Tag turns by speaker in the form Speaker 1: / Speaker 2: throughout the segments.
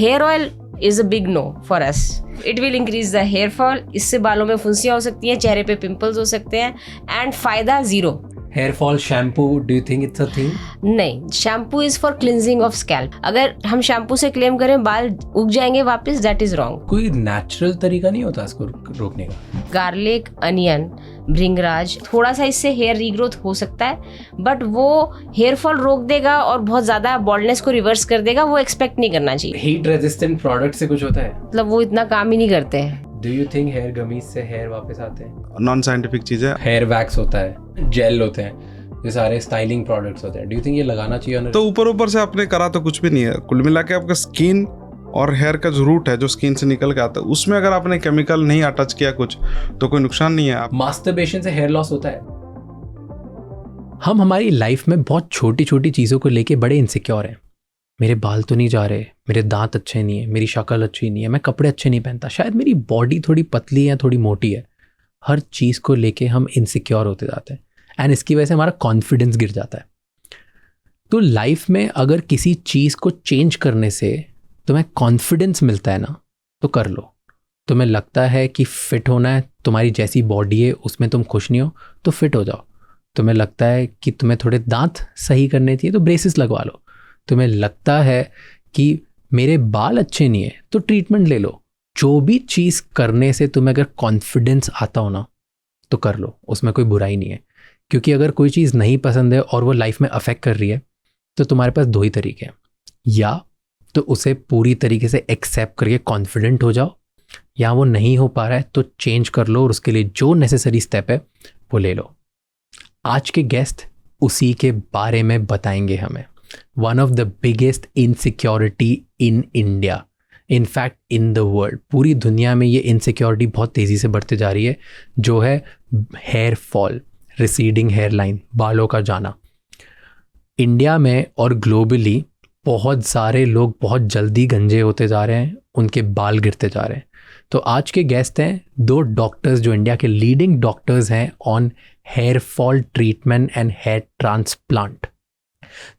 Speaker 1: Hair oil is a big no for us. It will increase the hair fall. इससे बालों में फुंसियाँ हो सकती हैं, चेहरे पे पिंपल्स हो सकते हैं, एंड फायदा zero.
Speaker 2: Hair fall shampoo, do you think it's a thing?
Speaker 1: नहीं, shampoo is for cleansing of scalp. अगर हम शैम्पू से क्लेम करें बाल उग जाएंगे वापस, दैट इज रॉन्ग.
Speaker 2: कोई नेचुरल तरीका नहीं होता इसको रोकने का?
Speaker 1: गार्लिक, अनियन, भृंगराज, थोड़ा सा इससे हेयर रीग्रोथ हो सकता है, बट वो हेयर फॉल रोक देगा और बहुत ज्यादा बॉल्डनेस को रिवर्स कर देगा, वो एक्सपेक्ट नहीं करना चाहिए.
Speaker 2: हीट रेजिस्टेंट प्रोडक्ट से कुछ होता है?
Speaker 1: मतलब वो इतना काम ही नहीं करते हैं.
Speaker 2: Do you think hair gummies से हेयर वापस आते हैं?
Speaker 3: नॉन साइंटिफिक चीज है.
Speaker 2: हेयर वैक्स होता है, जेल होते हैं, ये सारे स्टाइलिंग प्रोडक्ट्स होते हैं. डू यू थिंक ये लगाना चाहिए?
Speaker 3: तो ऊपर से आपने करा तो कुछ भी नहीं है. कुल मिला के आपका स्किन और हेयर का जो रूट है, जो स्किन से निकल के आता है, उसमें अगर आपने केमिकल नहीं अटैच किया कुछ, तो कोई नुकसान नहीं है. आप
Speaker 2: मास्टरबेशन से हेयर लॉस होता है? हम हमारी लाइफ में बहुत छोटी छोटी चीज़ों को लेके बड़े इनसिक्योर हैं. मेरे बाल तो नहीं जा रहे, मेरे दांत अच्छे नहीं है, मेरी शक्ल अच्छी नहीं है, मैं कपड़े अच्छे नहीं पहनता, शायद मेरी बॉडी थोड़ी पतली है, थोड़ी मोटी है. हर चीज़ को लेके हम इनसिक्योर होते जाते हैं एंड इसकी वजह से हमारा कॉन्फिडेंस गिर जाता है. तो लाइफ में अगर किसी चीज़ को चेंज करने से तुम्हें कॉन्फिडेंस मिलता है ना, तो कर लो. तुम्हें लगता है कि फिट होना है, तुम्हारी जैसी बॉडी है उसमें तुम खुश नहीं हो, तो फिट हो जाओ. तुम्हें लगता है कि तुम्हें थोड़े दांत सही करने चाहिए, तो ब्रेसेस लगवा लो. तुम्हें लगता है कि मेरे बाल अच्छे नहीं है, तो ट्रीटमेंट ले लो. जो भी चीज़ करने से तुम्हें अगर कॉन्फिडेंस आता हो ना, तो कर लो. उसमें कोई बुराई नहीं है. क्योंकि अगर कोई चीज़ नहीं पसंद है और वो लाइफ में अफेक्ट कर रही है, तो तुम्हारे पास दो ही तरीके हैं. या तो उसे पूरी तरीके से एक्सेप्ट करके कॉन्फिडेंट हो जाओ, या वो नहीं हो पा रहा है तो चेंज कर लो और उसके लिए जो नेसेसरी स्टेप है वो ले लो. आज के गेस्ट उसी के बारे में बताएंगे हमें. One of the biggest insecurity in India, in fact in the world. पूरी दुनिया में ये इनसिक्योरिटी बहुत तेज़ी से बढ़ती जा रही है, जो है hair fall, receding hair line, बालों का जाना. इंडिया में और ग्लोबली बहुत सारे लोग बहुत जल्दी गंजे होते जा रहे हैं, उनके बाल गिरते जा रहे हैं. तो आज के गेस्ट हैं दो डॉक्टर्स जो इंडिया के लीडिंग डॉक्टर्स हैं on hair fall treatment and hair transplant.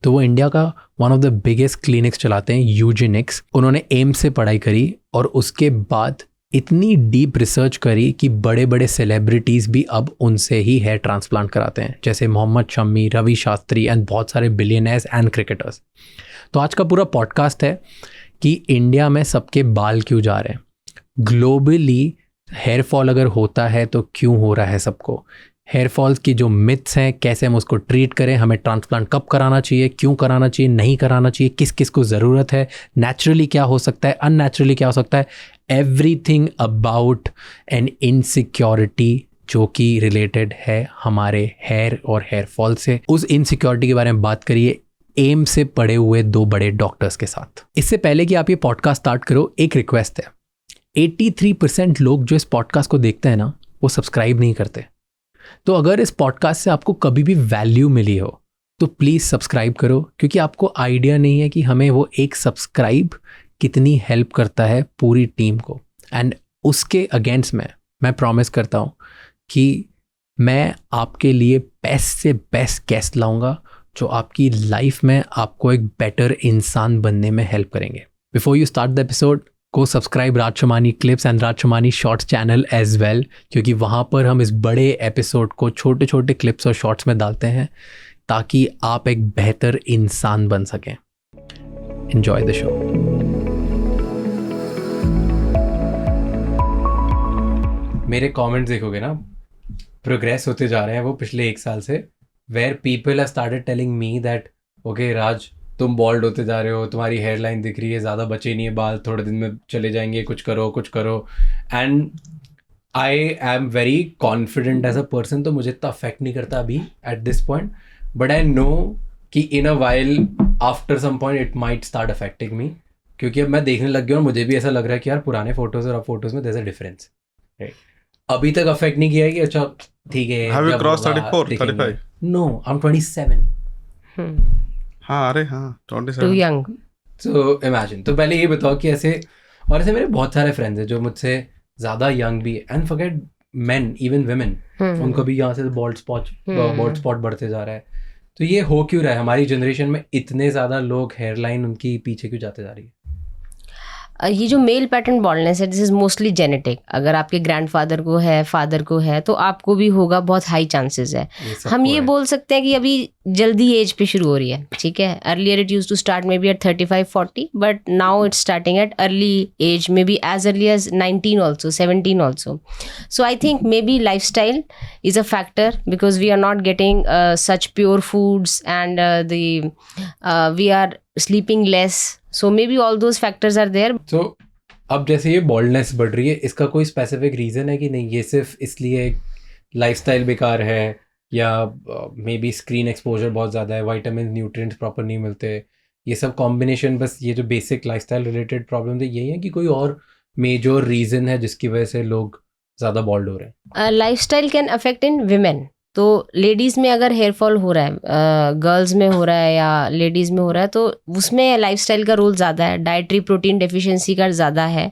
Speaker 2: तो वो इंडिया का one of the biggest clinics चलाते हैं, यूजेनिक्स. उन्होंने एम्स से पढ़ाई करी और उसके बाद इतनी डीप रिसर्च करी कि बड़े बड़े सेलिब्रिटीज़ भी अब उनसे ही हेयर ट्रांसप्लांट कराते हैं, जैसे मोहम्मद शमी, रवि शास्त्री एंड बहुत सारे बिलियनर्स एंड क्रिकेटर्स. तो आज का पूरा पॉडकास्ट है कि इंडिया में सबके बाल क्यों जा रहे हैं, ग्लोबली हेयर फॉल अगर होता है तो क्यों हो रहा है सबको, हेयर फॉल की जो मिथ्स हैं कैसे हम उसको ट्रीट करें, हमें ट्रांसप्लांट कब कराना चाहिए, क्यों कराना चाहिए, नहीं कराना चाहिए, किस किस को ज़रूरत है, नेचुरली क्या हो सकता है, अननेचुरली क्या हो सकता है. एवरीथिंग अबाउट एन इनसिक्योरिटी जो कि रिलेटेड है हमारे हेयर और हेयर फॉल से. उस इनसिक्योरिटी के बारे में बात करिए एम से पढ़े हुए दो बड़े डॉक्टर्स के साथ. इससे पहले कि आप ये पॉडकास्ट स्टार्ट करो, एक रिक्वेस्ट है. 83% लोग जो इस पॉडकास्ट को देखते हैं ना, वो सब्सक्राइब नहीं करते. तो अगर इस पॉडकास्ट से आपको कभी भी वैल्यू मिली हो तो प्लीज़ सब्सक्राइब करो, क्योंकि आपको आइडिया नहीं है कि हमें वो एक सब्सक्राइब कितनी हेल्प करता है पूरी टीम को. एंड उसके अगेंस्ट मैं प्रॉमिस करता हूँ कि मैं आपके लिए बेस्ट से बेस्ट गेस्ट लाऊंगा जो आपकी लाइफ में आपको एक बेटर इंसान बनने में हेल्प करेंगे. Before you start the episode, को subscribe Raj Shamani clips and Raj Shamani shorts channel as well, क्योंकि वहाँ पर हम इस बड़े एपिसोड को छोटे छोटे क्लिप्स और शॉर्ट्स में डालते हैं ताकि आप एक बेहतर इंसान बन सकें. Enjoy the show. मेरे कमेंट्स देखोगे ना, प्रोग्रेस होते जा रहे हैं वो पिछले 1 साल से, where people have started telling me that okay Raj, तुम बॉल्ड होते जा रहे हो, तुम्हारी हेयर लाइन दिख रही है, ज़्यादा बचे नहीं है बाल, थोड़े दिन में चले जाएंगे, कुछ करो. And I am very confident as a person, तो मुझे इतना अफेक्ट नहीं करता अभी at this point, but I know कि in a while after some point it might start affecting me, क्योंकि अब मैं देखने लग गया और मुझे भी ऐसा लग रहा है कि यार पुराने फोटोज़ और अब फोटोज़ में देयर इज अ डिफरेंस. अभी तक अफेक्ट नहीं किया है कि अच्छा ठीक है.
Speaker 3: Have you crossed 34, 35?
Speaker 2: No, I'm 27.
Speaker 3: हाँ, अरे हाँ, 27.
Speaker 1: Too young.
Speaker 2: So imagine. तो पहले ये बताओ कि ऐसे, और ऐसे मेरे बहुत सारे फ्रेंड्स हैं जो मुझसे ज़्यादा यंग भी, and forget main, even women, उनको भी यहाँ से बॉल्ड स्पॉट बढ़ते जा रहा है. तो ये हो क्यों रहा है हमारी जनरेशन में, इतने ज़्यादा लोग हेयरलाइन उनकी पीछे क्यों जाते जा रही है?
Speaker 1: ये जो मेल पैटर्न बॉल्डनेस है, दिस इज मोस्टली जेनेटिक. अगर आपके ग्रैंडफादर को है, फादर को है, तो आपको भी होगा, बहुत हाई चांसेस है. हम ये बोल सकते हैं कि अभी जल्दी एज पे शुरू हो रही है, ठीक है. Earlier it use to start may be at 35-40, but now it's starting at early age, may be age early age 19 also, 17 also. So I think may be life style is a factor, because we are not getting such pure foods, and we are sleeping less, so maybe all those factors are there.
Speaker 2: So अब जैसे ये baldness बढ़ रही है, इसका कोई specific reason है कि नहीं ये सिर्फ इसलिए लाइफस्टाइल बेकार है, या मे बी स्क्रीन एक्सपोजर बहुत ज़्यादा है, विटामिन न्यूट्रिएंट्स प्रॉपर नहीं मिलते, ये सब कॉम्बिनेशन, बस ये जो बेसिक लाइफस्टाइल रिलेटेड प्रॉब्लम है यही है कि कोई और मेजर रीज़न है जिसकी वजह से लोग ज़्यादा बॉल्ड हो रहे हैं?
Speaker 1: Lifestyle can affect in women. तो लेडीज़ में अगर हेयर फॉल हो रहा है, गर्ल्स में हो रहा है या लेडीज़ में हो रहा है, तो उसमें लाइफस्टाइल का रोल ज़्यादा है. डाइटरी प्रोटीन डेफिशिएंसी का ज़्यादा है.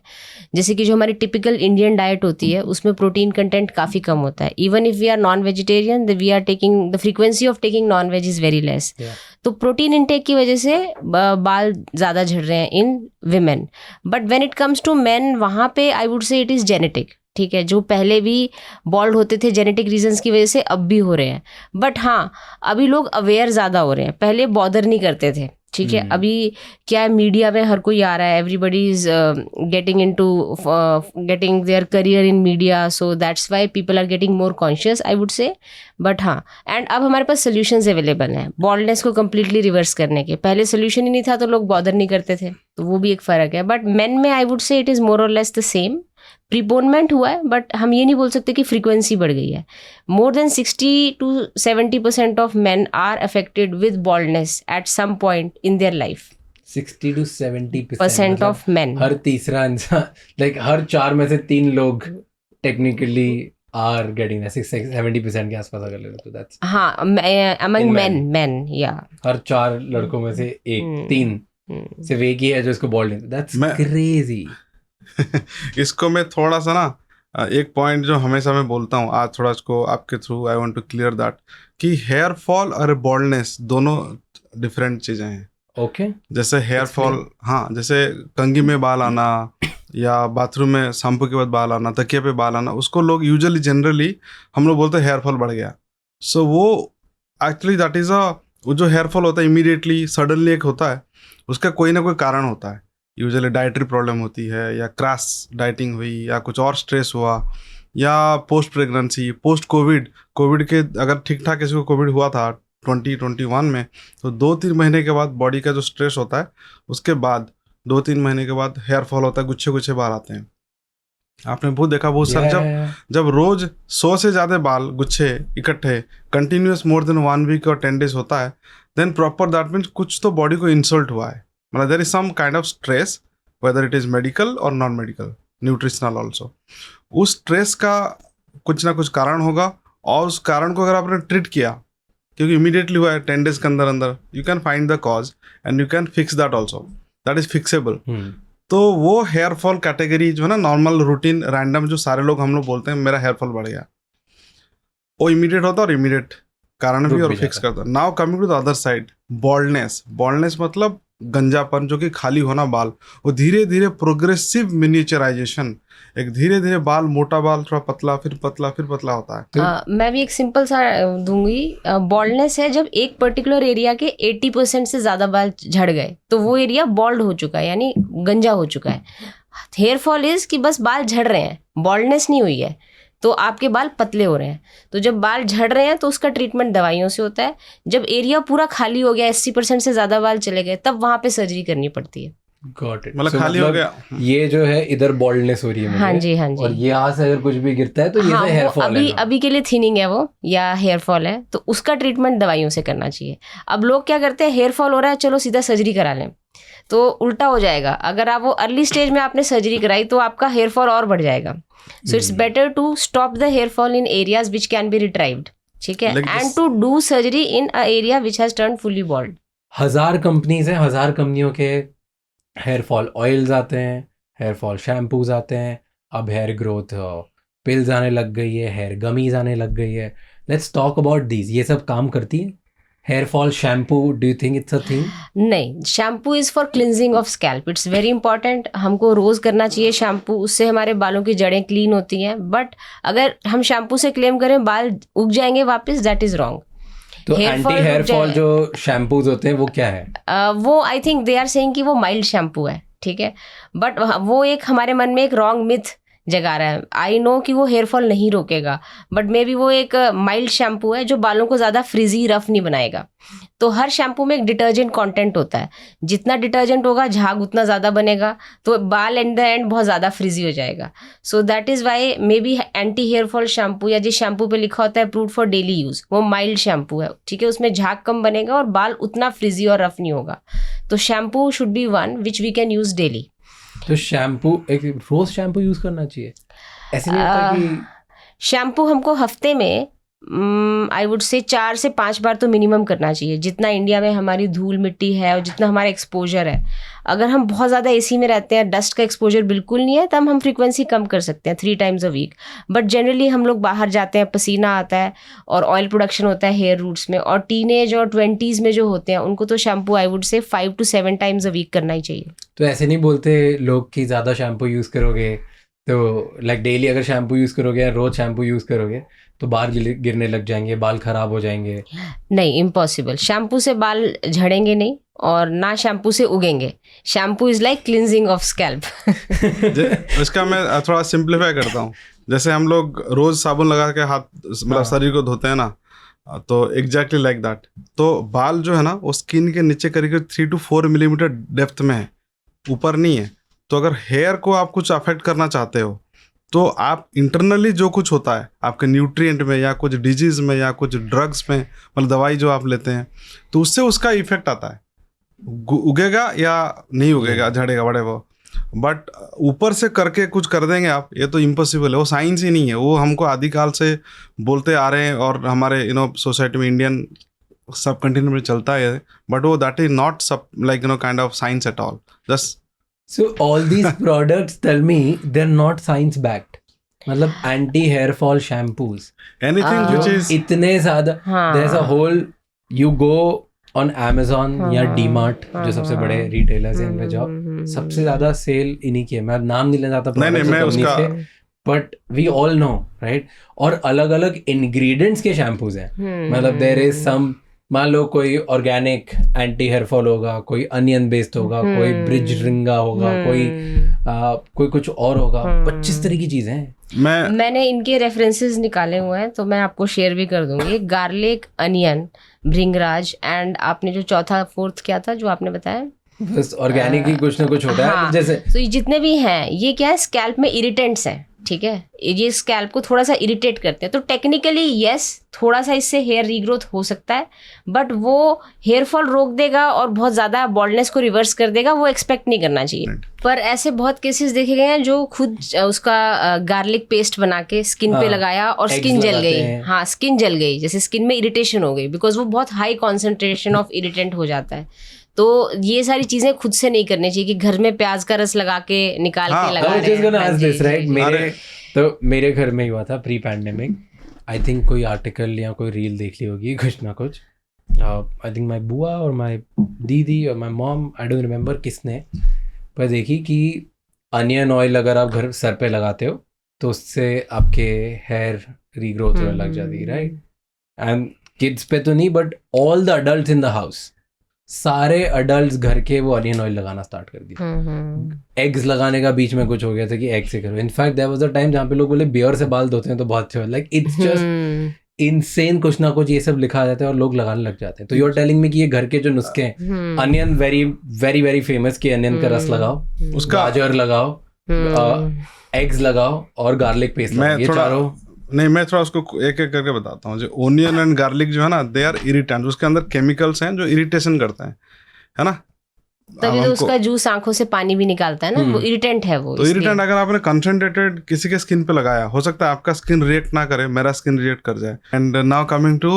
Speaker 1: जैसे कि जो हमारी टिपिकल इंडियन डाइट होती है उसमें प्रोटीन कंटेंट काफ़ी कम होता है. Even if we are non vegetarian, we are taking the frequency of taking non veg is very less. तो प्रोटीन इनटेक की वजह से बाल ज़्यादा झड़ रहे हैं in women. But when it comes to men, वहाँ पे I would say it is genetic. ठीक है, जो पहले भी बॉल्ड होते थे जेनेटिक रीजंस की वजह से, अब भी हो रहे हैं. बट हाँ, अभी लोग अवेयर ज़्यादा हो रहे हैं, पहले बॉदर नहीं करते थे. ठीक है, अभी क्या है, मीडिया में हर कोई आ रहा है, everybody is getting into getting their career in media, so that's why people are getting more conscious, I would say. But हाँ, एंड अब हमारे पास सोल्यूशंस अवेलेबल हैं बॉल्डनेस को कम्प्लीटली रिवर्स करने के. पहले सोल्यूशन ही नहीं था तो लोग बॉदर नहीं करते थे, तो वो भी एक फ़र्क है. बट मेन में आई would say it is more or less the same. प्रीपोनमेंट हुआ है, बट हम ये नहीं बोल सकते कि फ्रीक्वेंसी बढ़ गई है. More than 60-70% of men are affected with baldness at some point in their life.
Speaker 2: 60-70%
Speaker 1: of men.
Speaker 2: हर तीसरा इंसान, लाइक हर 4 में से 3 लोग टेक्निकली आर गेटिंग 70% के आसपास अगर ले तो दैट्स,
Speaker 1: हाँ, अमंग मेन या
Speaker 2: हर 4 लड़कों में से 3 सिर्फ एक ही है जो इसको बॉल्ड नहीं. That's crazy.
Speaker 3: इसको मैं थोड़ा सा ना, एक पॉइंट जो हमेशा मैं बोलता हूँ, आज थोड़ा इसको आपके through I want to clear that, कि हेयर फॉल और बॉल्डनेस दोनों डिफरेंट चीज़ें हैं.
Speaker 2: ओके.
Speaker 3: जैसे हेयर फॉल, हाँ, जैसे कंघी में बाल आना या बाथरूम में शैम्पू के बाद बाल आना, तकिए पे बाल आना, उसको लोग यूजुअली जनरली हम लोग बोलते हैं हेयर फॉल बढ़ गया. सो वो एक्चुअली दैट इज़ वो जो हेयर फॉल होता है इमीडिएटली सडनली एक होता है, उसका कोई ना कोई कारण होता है. यूजुअली डाइटरी प्रॉब्लम होती है, या क्रैश डाइटिंग हुई, या कुछ और स्ट्रेस हुआ, या पोस्ट प्रेगनेंसी, पोस्ट कोविड के अगर ठीक ठाक किसी को कोविड हुआ था 2021 में, तो 2-3 महीने के बाद बॉडी का जो स्ट्रेस होता है, उसके बाद 2-3 महीने के बाद हेयर फॉल होता है, गुच्छे गुच्छे बाल आते हैं. आपने बहुत देखा, बहुत सारे जब रोज 100 से ज़्यादा बाल गुच्छे इकट्ठे कंटिन्यूस मोर देन 1 वीक और 10 डेज होता है, देन प्रॉपर दैट मीन्स कुछ तो बॉडी को इंसल्ट हुआ है. मतलब there is some kind of stress, whether it is medical और नॉन मेडिकल, न्यूट्रिशनल ऑल्सो. उस स्ट्रेस का कुछ ना कुछ कारण होगा, और उस कारण को अगर आपने ट्रीट किया, क्योंकि इमीडिएटली हुआ है 10 डेज के अंदर अंदर, you can find the cause and you can fix that also, that is fixable. तो वो हेयर फॉल कैटेगरी जो है ना, नॉर्मल रूटीन रैंडम जो सारे लोग हम लोग बोलते हैं मेरा हेयर फॉल बढ़ गया, वो इमीडिएट होता है और इमीडिएट कारण भी और फिक्स करता है. Now coming to the other side, baldness मतलब गंजापन, जो कि खाली होना बाल, वो धीरे धीरे प्रोग्रेसिव मिनिएचराइजेशन, एक धीरे धीरे बाल, मोटा बाल थोड़ा पतला, फिर पतला, फिर पतला होता है.
Speaker 1: मैं भी एक सिंपल सा दूंगी. बॉल्डनेस है जब एक पर्टिकुलर एरिया के 80% से ज़्यादा बाल झड़ गए, तो वो एरिया बॉल्ड हो चुका है, यानी गंजा हो चुका है. हेयर फॉल इज कि बस बाल झड़ रहे हैं, बॉल्डनेस नहीं हुई है, तो आपके बाल पतले हो रहे हैं. तो जब बाल झड़ रहे हैं तो उसका ट्रीटमेंट दवाइयों से होता है. जब एरिया पूरा खाली हो गया, 80% से ज़्यादा बाल चले गए, तब वहाँ पे सर्जरी करनी पड़ती है.
Speaker 2: Got it.
Speaker 3: मतलब खाली हो गया, ये
Speaker 2: जो है इधर बॉल्डनेस हो रही है.
Speaker 1: हाँ जी, हाँ जी.
Speaker 2: और यहाँ से अगर कुछ भी गिरता है तो ये हेयर फॉल है.
Speaker 1: अभी के लिए थिनिंग है वो, या हेयर फॉल है, तो उसका ट्रीटमेंट दवाइयों से करना चाहिए. अब लोग क्या करते हैं, हेयर फॉल हो रहा है, चलो सीधा सर्जरी करा लें, तो उल्टा हो जाएगा. अगर आप वो अर्ली स्टेज में आपने सर्जरी कराई तो आपका हेयर फॉल और बढ़ जाएगा. So it's better to stop the hair fall in areas which can be retrieved. ठीक है, and to do surgery in a area which has turn fully bald.
Speaker 2: 1000 companies हैं, 1000 कंपनियों के हेयर फॉल ऑयल्स आते हैं, हेयर फॉल शैम्पूज आते हैं, अब हेयर ग्रोथ पिल्स आने लग गई है, हेयर गमीज आने लग गई है. Let's talk about these. ये सब काम करती है? Hair fall shampoo, do you think it's a thing?
Speaker 1: नहीं, shampoo is for cleansing of scalp, it's very important, हमको रोज़ करना चाहिए शैम्पू, उससे हमारे बालों की जड़ें क्लीन होती हैं। बट अगर हम शैम्पू से क्लेम करें बाल उग जाएंगे वापस, दैट इज़ रॉन्ग।
Speaker 2: तो एंटी हेयर फॉल जो शैम्पूज होते हैं वो क्या है?
Speaker 1: वो I think they are saying कि वो माइल्ड शैम्पू है, ठीक है, बट वो एक हमारे मन में एक रॉन्ग मिथ जगा रहा है। आई नो कि वो हेयर फॉल नहीं रोकेगा, बट मे बी वो एक माइल्ड शैम्पू है जो बालों को ज़्यादा फ्रिजी रफ नहीं बनाएगा। तो हर शैम्पू में एक डिटर्जेंट कंटेंट होता है, जितना डिटर्जेंट होगा झाग उतना ज़्यादा बनेगा, तो बाल एट द एंड बहुत ज़्यादा फ्रिजी हो जाएगा। So that is why may be anti hair fall shampoo या जिस शैम्पू पे लिखा होता है अप्रूव्ड फॉर डेली यूज़, वो माइल्ड शैम्पू है, ठीक है, उसमें झाग कम बनेगा और बाल उतना फ्रिजी और रफ नहीं होगा। तो shampoo should be one which we can use daily.
Speaker 2: तो शैम्पू, एक रोज शैम्पू यूज करना चाहिए? ऐसे नहीं होता कि
Speaker 1: शैम्पू हमको हफ्ते में आई वुड से 4 से 5 बार तो मिनिमम करना चाहिए, जितना इंडिया में हमारी धूल मिट्टी है और जितना हमारा एक्सपोजर है। अगर हम बहुत ज़्यादा एसी में रहते हैं, डस्ट का एक्सपोजर बिल्कुल नहीं है, तब हम फ्रीक्वेंसी कम कर सकते हैं 3 times a week. But generally हम लोग बाहर जाते हैं, पसीना आता है और ऑयल प्रोडक्शन होता है हेयर रूट्स में, और टीनेज और 20s में जो होते हैं उनको तो शैम्पू आई वुड से 5 to 7 टाइम्स अ वीक करना ही चाहिए।
Speaker 2: तो ऐसे नहीं बोलते लोग कि ज़्यादा शैम्पू यूज़ करोगे तो लाइक डेली अगर शैम्पू यूज़ करोगे या रोज शैम्पू यूज़ करोगे तो बाल गिरने लग जाएंगे, बाल खराब हो जाएंगे?
Speaker 1: नहीं, इम्पॉसिबल। शैम्पू से बाल झड़ेंगे नहीं और ना शैम्पू से उगेंगे। Shampoo is like cleansing of scalp.
Speaker 3: इसका मैं थोड़ा सिंप्लीफाई करता हूँ। जैसे हम लोग रोज साबुन लगा के हाथ मतलब शरीर को धोते हैं ना, तो एग्जैक्टली लाइक दैट। तो बाल जो है ना वो स्किन के नीचे करीब 3 to 4 मिलीमीटर डेप्थ में है, ऊपर नहीं है। तो अगर हेयर को आप कुछ अफेक्ट करना चाहते हो तो आप इंटरनली जो कुछ होता है आपके न्यूट्रिएंट में या कुछ डिजीज में या कुछ ड्रग्स में, मतलब दवाई जो आप लेते हैं, तो उससे उसका इफेक्ट आता है। उगेगा या नहीं उगेगा, झड़ेगा, बड़े वो, बट ऊपर से करके कुछ कर देंगे आप, ये तो इम्पॉसिबल है। वो साइंस ही नहीं है, वो हमको आदिकाल से बोलते आ रहे हैं और हमारे सोसाइटी में, इंडियन सब कंटिनेंट में चलता है, बट वो दैट इज नॉट सब like kind of science at all. Just
Speaker 2: So all these products tell me they're not science backed. मतलब anti hair fall shampoos,
Speaker 3: anything which is
Speaker 2: इतने ज़्यादा, there's a whole, you go on Amazon या DMart जो सबसे बड़े retailers हैं, इनमें जाओ, सबसे ज़्यादा सेल इन्हीं की है। मैं नाम नहीं लेना चाहता
Speaker 3: नहीं मैं उसका,
Speaker 2: but we all know right. और अलग अलग इंग्रेडिएंट्स के शैम्पूज हैं, मतलब देयर इज सम, मान लो कोई ऑर्गेनिक एंटी हेयर फॉल होगा, कोई अनियन बेस्ड होगा, कोई ब्रिज रिंगा होगा, कोई कुछ और होगा, 25 तरह की चीजें हैं।
Speaker 1: मैंने इनके रेफरेंसेस निकाले हुए हैं तो मैं आपको शेयर भी कर दूंगी। गार्लिक, अनियन, भृंगराज एंड आपने जो चौथा 4th क्या था जो आपने बताया,
Speaker 2: बस ऑर्गेनिक ही कुछ ना कुछ होता है।
Speaker 1: हाँ,
Speaker 2: जैसे
Speaker 1: तो ये जितने भी हैं ये क्या है, स्कैल्प में इरिटेंट्स हैं, ठीक है, ये स्कैल्प को थोड़ा सा इरिटेट करते हैं। तो टेक्निकली यस, थोड़ा सा इससे हेयर रीग्रोथ हो सकता है, बट वो हेयर फॉल रोक देगा और बहुत ज़्यादा बॉल्डनेस को रिवर्स कर देगा, वो एक्सपेक्ट नहीं करना चाहिए। पर ऐसे बहुत केसेस देखे गए हैं जो खुद उसका गार्लिक पेस्ट बना के स्किन पे लगाया और स्किन जल गई। हाँ, स्किन जल गई, जैसे स्किन में इरिटेशन हो गई, बिकॉज वो बहुत हाई कॉन्सेंट्रेशन ऑफ इरिटेंट हो जाता है। तो ये सारी चीजें खुद से नहीं करनी चाहिए कि घर में प्याज का रस लगा के निकाल के लगा रहे हैं।
Speaker 2: मेरे घर में ही हुआ था प्री पैंडेमिक। आई थिंक कोई आर्टिकल या कोई रील देख ली होगी, कुछ ना कुछ, आई थिंक माई बुआ और माई दीदी और my mom, I don't remember किसने, पर देखी कि अनियन ऑयल अगर आप घर सर पे लगाते हो तो उससे आपके हेयर रीग्रोथ होने लग जाती, राइट। एंड किड्स पे तो नहीं, but all the adult in the house, सारे अडल्ट्स घर के वो अनियन ऑयल लगाना स्टार्ट कर दिया। एग्स लगाने का बीच में कुछ हो गया था कि एग से करो। In fact there was a time जहाँ पे लोग बोले बियर से बाल धोते हैं तो बहुत अच्छा, लाइक इट्स जस्ट इनसेन, कुछ ना कुछ ये सब लिखा जाता है और लोग लगाने लग जाते हैं। तो यू आर टेलिंग मी कि ये घर के जो नुस्खे हैं, onion very very very famous, कि अनियन का रस लगाओ, उसका गाजर लगाओ, एग्स लगाओ और गार्लिक पेस्ट लगाओ, ये चारों।
Speaker 3: नहीं, मैं थोड़ा उसको एक एक करके बताता हूँ। जो ओनियन एंड गार्लिक जो है ना, दे आर इरिटेंट, उसके अंदर केमिकल्स हैं जो इरिटेशन करते हैं, है ना,
Speaker 1: तभी तो उसका जूस आंखों से पानी भी निकालता है ना, वो इरिटेंट है वो।
Speaker 3: तो इरिटेंट अगर आपने कंसंट्रेटेड किसी के स्किन पे लगाया, हो सकता है आपका स्किन रिएक्ट ना करे, मेरा स्किन रिएक्ट कर जाए। And now coming to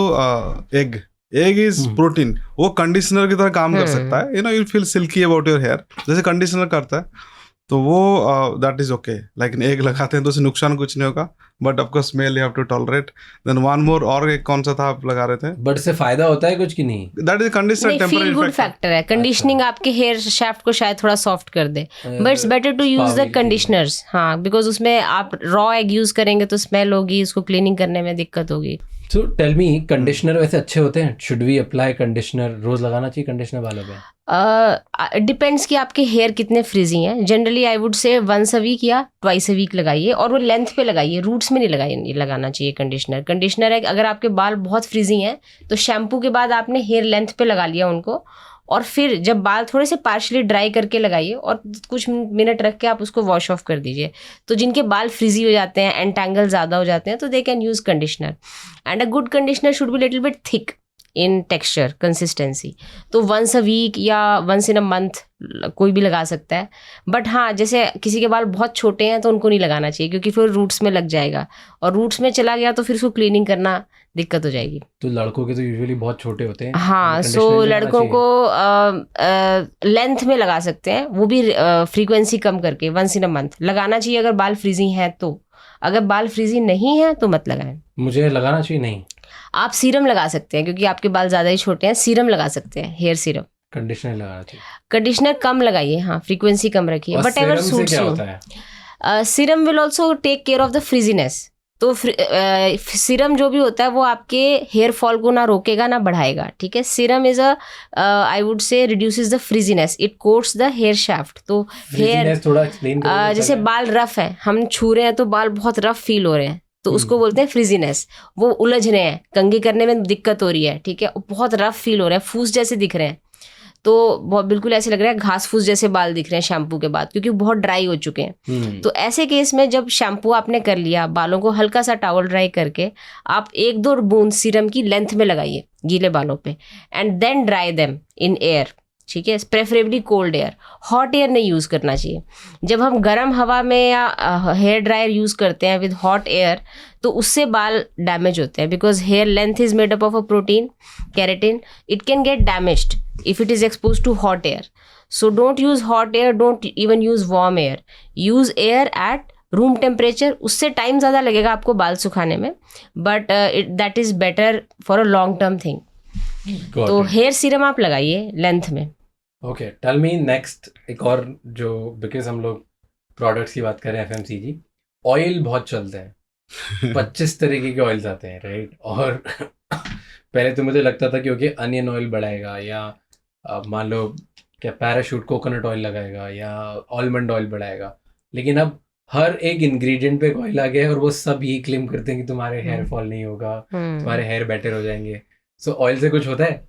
Speaker 3: egg is protein, वो कंडीशनर की तरह काम कर सकता है, you know, you feel silky about your hair, जैसे कंडीशनर करता है। तो वो दैट इज ओके, लाइक एक लगाते हैं तो उससे नुकसान कुछ नहीं होगा, but of course smell you have to tolerate. Then one more, और एक कौन सा था आप लगा रहे थे?
Speaker 2: बट से फायदा होता है कुछ कि नहीं?
Speaker 3: दैट इज कंडीशनर
Speaker 1: नहीं,
Speaker 3: टेम्पररी
Speaker 1: फील गुड फैक्टर है। कंडीशनिंग आपके हेयर शाफ्ट को शायद थोड़ा सॉफ्ट कर दे, but it's better to use the conditioners. हाँ, बिकॉज उसमें आप रॉ एग यूज करेंगे तो स्मेल होगी, उसको क्लीनिंग करने में दिक्कत होगी।
Speaker 2: सो टेल मी, कंडीशनर वैसे अच्छे होते हैं? Should we apply conditioner? रोज लगाना चाहिए कंडीशनर बालों पे?
Speaker 1: डिपेंड्स कि आपके हेयर कितने फ्रिजी हैं। Generally I would say once a week या ट्वाइस अ वीक लगाइए, और वो लेंथ पे लगाइए, रूट्स में नहीं लगाना चाहिए कंडीशनर। कंडीशनर है अगर आपके बाल बहुत फ्रिजी हैं तो शैम्पू के बाद आपने हेयर लेंथ पे लगा लिया उनको, और फिर जब बाल थोड़े से पार्शली ड्राई करके लगाइए और कुछ मिनट रख के आप उसको वॉश ऑफ कर दीजिए। तो जिनके बाल फ्रिजी हो जाते हैं, एंटेंगल ज़्यादा हो जाते हैं, तो they can use conditioner. And a good conditioner should be little bit thick in texture, consistency. तो वंस अ वीक या वंस इन अ मंथ कोई भी लगा सकता है। बट हाँ, जैसे किसी के बाल बहुत छोटे हैं तो उनको नहीं लगाना चाहिए, क्योंकि फिर रूट्स में लग जाएगा, और रूट्स में चला गया तो फिर उसको क्लीनिंग करना दिक्कत हो जाएगी।
Speaker 2: तो लड़कों के तो यूजुअली बहुत छोटे होते हैं।
Speaker 1: हाँ, सो लड़कों को लेंथ में लगा सकते हैं, वो भी फ्रीक्वेंसी कम करके वंस इन अ मंथ लगाना चाहिए अगर बाल फ्रीजी हैं तो। अगर बाल फ्रीजी नहीं है तो मत लगाएं।
Speaker 2: मुझे लगाना चाहिए? नहीं,
Speaker 1: आप सीरम लगा सकते हैं, क्योंकि आपके बाल ज़्यादा ही छोटे हैं। सीरम लगा सकते हैं, हेयर सीरम।
Speaker 2: कंडीशनर लगाना चाहिए?
Speaker 1: कंडीशनर कम लगाइए, हाँ, फ्रीक्वेंसी कम रखिए, but ever suits you. Serum will also take care of the frizziness. तो सीरम जो भी होता है वो आपके हेयर फॉल को ना रोकेगा ना बढ़ाएगा, ठीक है। Serum is a I would say reduces the frizziness, it coats the hair shaft. तो हेयर
Speaker 2: थोड़ा एक्सप्लेन करो।
Speaker 1: जैसे बाल रफ है, हम छू रहे हैं तो बाल बहुत रफ फील हो रहे हैं, तो उसको बोलते हैं फ्रीजीनेस। वो उलझ रहे हैं, कंघी करने में दिक्कत हो रही है, ठीक है, बहुत रफ फील हो रहे हैं, फूस जैसे दिख रहे हैं, तो बहुत बिल्कुल ऐसे लग रहा है घास फूस जैसे बाल दिख रहे हैं शैम्पू के बाद, क्योंकि बहुत ड्राई हो चुके हैं। तो ऐसे केस में जब शैम्पू आपने कर लिया, बालों को हल्का सा टॉवल ड्राई करके आप 1-2 बूंद सीरम की लेंथ में लगाइए गीले बालों पे, and then dry them in air, ठीक है, preferably cold air. Hot air नहीं यूज़ करना चाहिए। जब हम गर्म हवा में या हेयर ड्रायर यूज़ करते हैं विद हॉट एयर, तो उससे बाल डैमेज होते हैं, because hair length is made up of a protein keratin, it can get damaged if it is exposed to hot air. So don't use hot air, don't even use warm air. Use air at room temperature. उससे time ज़्यादा लगेगा आपको बाल सुखाने में, but that is better for a long term thing. तो hair serum आप लगाइए लेंथ में।
Speaker 2: ओके, टेल मी नेक्स्ट एक और जो, बिकॉज हम लोग प्रोडक्ट्स की बात कर रहे हैं, FMCG ऑयल बहुत चलते हैं। 25 तरीके के ऑयल्स आते हैं, राइट? और पहले तो मुझे लगता था क्योंकि अनियन ऑयल बढ़ाएगा, या मान लो क्या पैराशूट कोकोनट ऑयल लगाएगा, या आलमंड ऑयल बढ़ाएगा, लेकिन अब हर एक इंग्रेडिएंट पे ऑयल आ गया है और वो सब यही क्लेम करते हैं कि तुम्हारे हेयर फॉल नहीं होगा, तुम्हारे हेयर बेटर हो जाएंगे। सो ऑयल से कुछ होता है?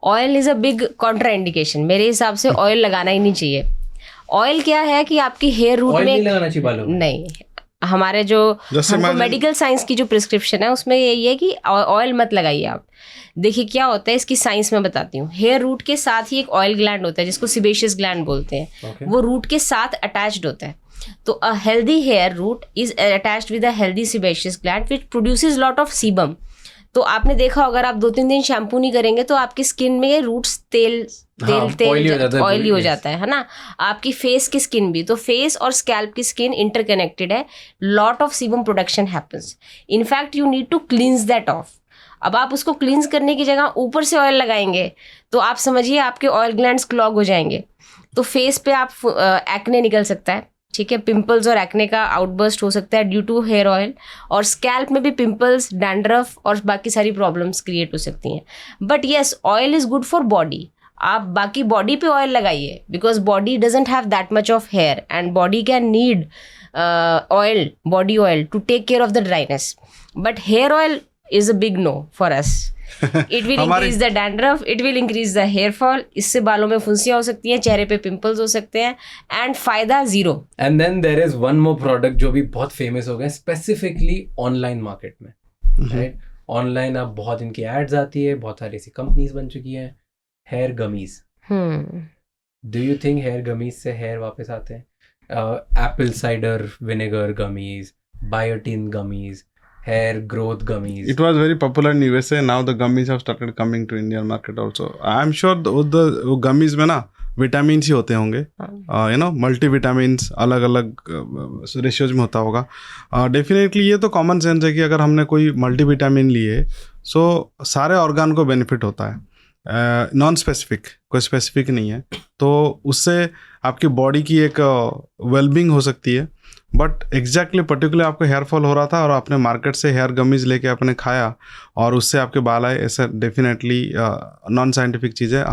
Speaker 1: Oil is a big Contra indication. मेरे हिसाब से ऑयल लगाना ही नहीं चाहिए। ऑयल क्या है कि आपकी हेयर रूट में
Speaker 2: नहीं लगाना चाहिए बालों में?
Speaker 1: नहीं, हमारे जो हमको मेडिकल साइंस की जो प्रिस्क्रिप्शन है उसमें यही है कि ऑयल मत लगाइए आप। देखिए क्या होता है, इसकी साइंस में बताती हूँ। हेयर रूट के साथ ही एक ऑयल ग्लैंड होता है जिसको सिबेशियस ग्लैंड बोलते हैं। वो रूट के साथ अटैच्ड होता है। तो a healthy hair root is attached with a healthy sebaceous gland which produces lot of sebum. तो आपने देखा अगर आप 2-3 दिन शैम्पू नहीं करेंगे तो आपकी स्किन में रूट्स ऑयली हो जाता है ना। आपकी फेस की स्किन भी, तो फेस और स्कैल्प की स्किन इंटरकनेक्टेड है। Lot of sebum production happens. In fact you need to cleanse that off. अब आप उसको क्लींस करने की जगह ऊपर से ऑयल लगाएंगे तो आप समझिए आपके ऑयल ग्लैंड्स क्लॉग हो जाएंगे। तो फेस पे आप एक्ने निकल सकता है, ठीक है, पिंपल्स और एक्ने का आउटबर्स्ट हो सकता है ड्यू टू हेयर ऑयल। और स्कैल्प में भी पिंपल्स, डैंड्रफ और बाकी सारी प्रॉब्लम्स क्रिएट हो सकती हैं। But yes, oil is good for body. आप बाकी बॉडी पे ऑयल लगाइए, because body doesn't have that much of hair and body can need oil, body oil to take care of the dryness. But hair oil is a big no for us. It will increase the dandruff, it will increase the hair fall. इससे बालों में फुंसियाँ हो सकती हैं, चेहरे पे pimples हो सकते हैं, एंड फायदा zero.
Speaker 2: And then there is one more product जो भी बहुत फेमस हो गए स्पेसिफिकली ऑनलाइन मार्केट में, राइट? ऑनलाइन अब बहुत इनकी एड्स आती है, बहुत सारी ऐसी कंपनीज बन चुकी हैं। Hair gummies, do you think hair gummies से हेयर वापस आते हैं? Apple cider vinegar gummies, biotin gummies, hair growth gummies.
Speaker 3: It was very popular in USA. Now the gummies have started coming to Indian market also. I'm sure the gummies में ना vitamin ही होते होंगे, you know, multi vitamins अलग अलग ratios में होता होगा। Definitely ये तो कॉमन सेंस है कि अगर हमने कोई मल्टी विटामिन लिए सो सारे ऑर्गन को बेनिफिट होता है, नॉन स्पेसिफिक, कोई स्पेसिफिक नहीं है। तो उससे आपकी बॉडी की एक वेलबींग हो सकती है। बट एग्जैक्टली पर्टिकुलर आपको हेयर फॉल हो रहा था और आपने मार्केट से हेयर गमीज लेके आपने खाया और उससे आपके बाल आए, ऐसा डेफिनेटली नॉन साइंटिफिक चीज़ है।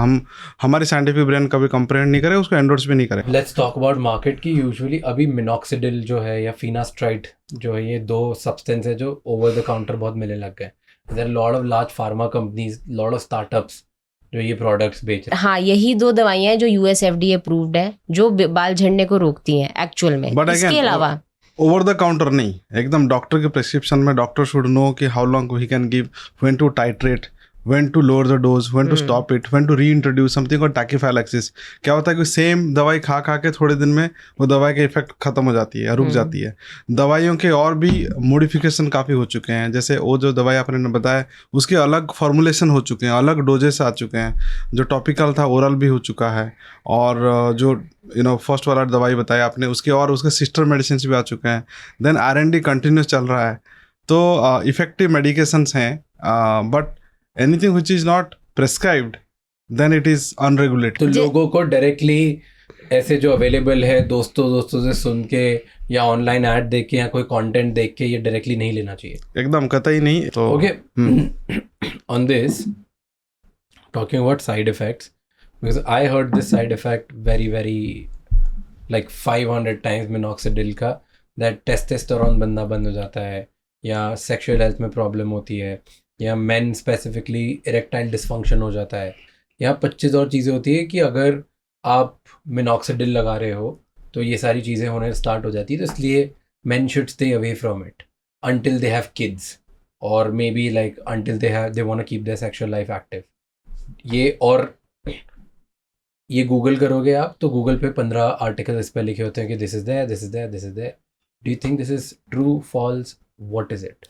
Speaker 3: हमारी साइंटिफिक ब्रेन कभी कंप्लेंट नहीं करे, उसको एंडोर्स भी नहीं करे।
Speaker 2: लेट्स टॉक अबाउट मार्केट की। यूजुअली अभी मिनॉक्सिडिल जो है या फिनास्ट्राइड जो है, ये 2 सब्सटेंस है जो ओवर द काउंटर बहुत मिलने लग गए। There are lot of large pharma companies, lot of startups जो ये प्रोडक्ट्स बेच रहे हैं।
Speaker 1: हाँ, यही 2 दवाइयाँ हैं जो US FDA अप्रूव्ड है, जो बाल झड़ने को रोकती हैं एक्चुअल में।
Speaker 3: But
Speaker 1: इसके
Speaker 3: again,
Speaker 1: अलावा
Speaker 3: ओवर द काउंटर नहीं, एकदम डॉक्टर के प्रिस्क्रिप्शन में डॉक्टर शुड नो कि how long he can give, when to titrate, when to lower the dose, when to stop it, when to reintroduce something called tachyphylaxis। क्या होता है कि same दवाई खा के थोड़े दिन में वो दवाई का इफेक्ट खत्म हो जाती है, रुक जाती है। दवाइयों के और भी मॉडिफिकेशन काफ़ी हो चुके हैं, जैसे वो जो दवाई आपने बताया उसके अलग फॉर्मुलेशन हो चुके हैं, अलग डोजेस आ चुके हैं। जो टॉपिकल था ओरल भी हो चुका है, और जो यू नो फर्स्ट वाला दवाई बताया आपने उसके और उसके सिस्टर मेडिसिन भी आ चुके हैं। देन R&D कंटिन्यूस चल रहा है। तो इफेक्टिव मेडिकेशंस हैं, but anything which is not prescribed then it is unregulated।
Speaker 2: तो लोगों को डायरेक्टली ऐसे जो अवेलेबल है दोस्तों से सुन के या ऑनलाइन ऐड देख के या कोई कंटेंट देख के ये डायरेक्टली नहीं लेना चाहिए,
Speaker 3: एकदम कतई नहीं। तो
Speaker 2: okay, on this talking about side effects, because I heard this side effect very like 500 times minoxidil का, दैट टेस्टोस्टेरोन बनना बंद हो जाता है, या सेक्सुअल हेल्थ में प्रॉब्लम होती है, या मेन स्पेसिफिकली इरेक्टाइल डिसफंक्शन हो जाता है, या 25 और चीज़ें होती है कि अगर आप मिनॉक्सिडिल लगा रहे हो तो ये सारी चीज़ें होने स्टार्ट हो जाती है। तो इसलिए main should stay away from it until they have kids, or maybe like until they want to keep their sexual life active। ये गूगल करोगे आप तो गूगल पे 15 आर्टिकल इस पे लिखे होते हैं कि this is there. Do you think this is true, false, what is it?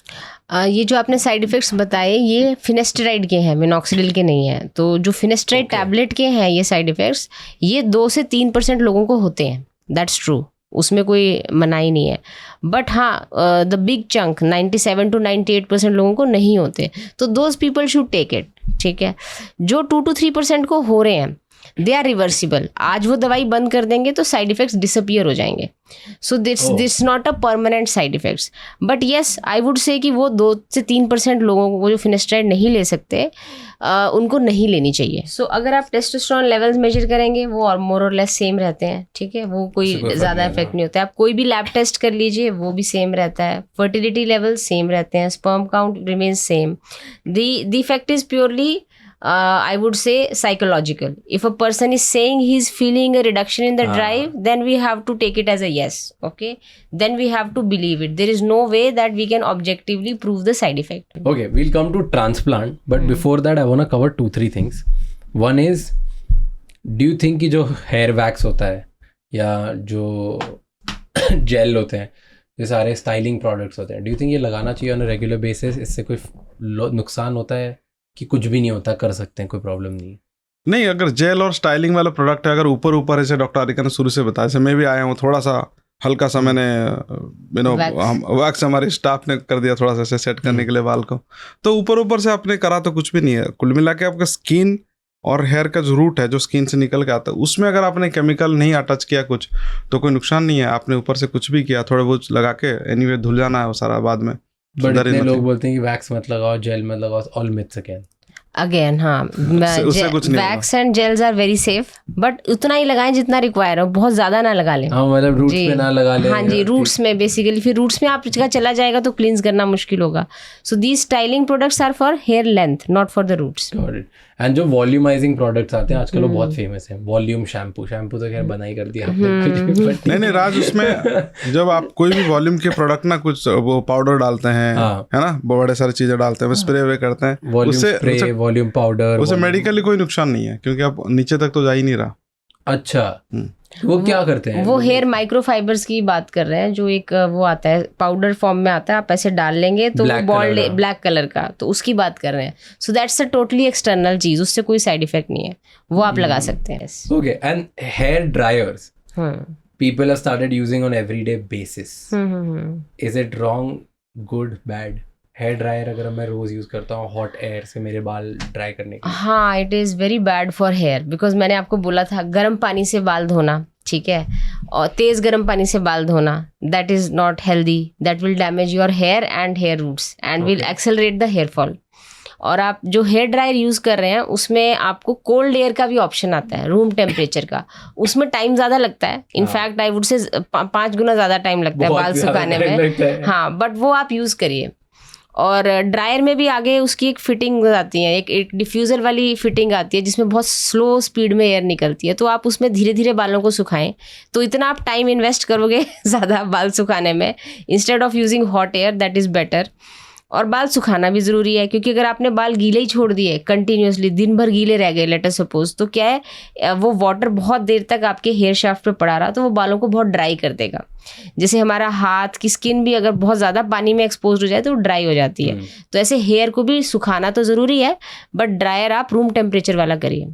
Speaker 1: ये जो आपने साइड इफ़ेक्ट्स बताए ये फिनेस्टेराइड के हैं, मिनॉक्सिडिल के नहीं हैं। तो जो फिनेस्टेराइड टैबलेट के हैं ये साइड इफ़ेक्ट्स, ये 2 से 3% लोगों को होते हैं, दैट्स ट्रू, उसमें कोई मनाही नहीं है। बट हाँ, द बिग चंक 97 to 98% लोगों को नहीं होते, तो those people should take it. ठीक है, जो 2 to 3% को हो रहे हैं दे आर रिवर्सिबल। आज वो दवाई बंद कर देंगे तो साइड इफ़ेक्ट्स डिसअपियर हो जाएंगे। So this not a permanent side effects. But yes, I would से कि वो 2 से 3% लोगों को जो फिनेस्टेराइड नहीं ले सकते उनको नहीं लेनी चाहिए। सो अगर आप टेस्टोस्टेरोन लेवल्स मेजर करेंगे वो और मोर और लेस सेम रहते हैं। ठीक है, वो कोई ज़्यादा इफेक्ट नहीं होता है। आप कोई भी लैब टेस्ट कर लीजिए वो भी सेम रहता है। फर्टिलिटी लेवल सेम रहते हैं, sperm count remains same. The effect is purely I would say psychological. If a person is saying he's feeling a reduction in the drive, then we have to take it as a yes. Okay, then we have to believe it. There is no way that we can objectively prove the side effect.
Speaker 2: Okay, we'll come to transplant, but before that I want to cover 2-3 things. One is, do you think कि जो hair wax होता है या जो gel होते हैं, ये सारे styling products होते हैं, do you think ये लगाना चाहिए on a regular basis? इससे कोई नुकसान होता है कि कुछ भी नहीं होता, कर सकते हैं, कोई प्रॉब्लम नहीं?
Speaker 3: अगर जेल और स्टाइलिंग वाला प्रोडक्ट है, अगर ऊपर ऐसे डॉक्टर आरिका ने शुरू से बताया, जैसे मैं भी आया हूँ, थोड़ा सा हल्का सा मैंने वैक्स हमारे स्टाफ ने कर दिया थोड़ा सा ऐसे सेट करने के लिए बाल को, तो ऊपर से आपने करा तो कुछ भी नहीं है। कुल मिला के आपका स्किन और हेयर का जो रूट है जो स्किन से निकल के आता है उसमें अगर आपने केमिकल नहीं अटैच किया कुछ तो कोई नुकसान नहीं है। आपने ऊपर से कुछ भी किया, थोड़ा बहुत लगा के एनीवे धुल जाना है वो सारा बाद में।
Speaker 2: बट इतने लोग बोलते हैं कि वैक्स मत लगाओ, जेल मत लगाओ, ऑल मिथ्स
Speaker 1: अगेन। हाँ, wax and gels are very safe, but उतना ही लगाएं जितना रिक्वायर हो, बहुत ज्यादा ना लगा लें।
Speaker 2: हाँ, मतलब रूट्स पे ना लगा लें।
Speaker 1: हाँ जी, रूट्स में बेसिकली, फिर रूट्स में आपका चला जाएगा तो क्लींस करना मुश्किल होगा। So these styling products are for hair length, not for the roots.
Speaker 2: And जो वॉल्यूमाइजिंग प्रोडक्ट्स आते हैं आजकल वो बहुत फेमस है। वॉल्यूम शैम्पू तो खैर बना ही कर दिया आपने।
Speaker 3: नहीं राज, उसमें जब आप कोई भी वॉल्यूम के प्रोडक्ट ना कुछ वो पाउडर डालते हैं, है ना, बड़े सारी चीजें डालते हैं, स्प्रे वे करते हैं,
Speaker 2: उससे वॉल्यूम पाउडर,
Speaker 3: उसे मेडिकली कोई नुकसान नहीं है क्योंकि आप नीचे तक तो जा ही नहीं रहा।
Speaker 2: अच्छा, वो क्या करते हैं?
Speaker 1: वो हेयर माइक्रोफाइबर्स की बात कर रहे हैं, जो एक वो आता है पाउडर फॉर्म में आता है, आप ऐसे डाल लेंगे तो वो बॉल्ड ब्लैक कलर का, तो उसकी बात कर रहे हैं. So that's a totally external चीज, उससे कोई साइड इफेक्ट नहीं है, वो आप लगा सकते हैं.
Speaker 2: Okay. And hair dryers people have started using on everyday basis. Is it wrong, good, bad? Hair dryer अगर मैं रोज यूज करता हूँ हॉट एयर से मेरे बाल ड्राई करने के लिए,
Speaker 1: हाँ, it is very bad for hair, because मैंने आपको बोला था गर्म पानी से बाल धोना, ठीक है, और तेज़ गर्म पानी से बाल धोना, that is not healthy, that will damage your hair and hair roots and will accelerate the hair fall. और आप जो हेयर ड्रायर यूज़ कर रहे हैं उसमें आपको कोल्ड एयर का भी ऑप्शन आता है, रूम टेम्परेचर का, उसमें टाइम ज़्यादा लगता है. इनफैक्ट आई वुड से 5 गुना ज़्यादा टाइम लगता है बाल सुखाने में. हाँ, बट वो आप यूज़ करिए. और ड्रायर में भी आगे उसकी एक फिटिंग आती है, एक डिफ्यूज़र वाली फिटिंग आती है जिसमें बहुत स्लो स्पीड में एयर निकलती है, तो आप उसमें धीरे धीरे बालों को सुखाएं, तो इतना आप टाइम इन्वेस्ट करोगे ज़्यादा बाल सुखाने में, instead of using hot air, that is better. और बाल सुखाना भी ज़रूरी है, क्योंकि अगर आपने बाल गीले ही छोड़ दिए कंटिन्यूसली, दिन भर गीले रह गए लेट अस सपोज, तो क्या है वो वाटर बहुत देर तक आपके हेयर शाफ्ट पे पड़ा रहा तो वो बालों को बहुत ड्राई कर देगा. जैसे हमारा हाथ की स्किन भी अगर बहुत ज़्यादा पानी में एक्सपोज हो जाए तो ड्राई हो जाती है. तो ऐसे हेयर को भी सुखाना तो ज़रूरी है, बट ड्रायर आप रूम टेम्परेचर वाला करिए.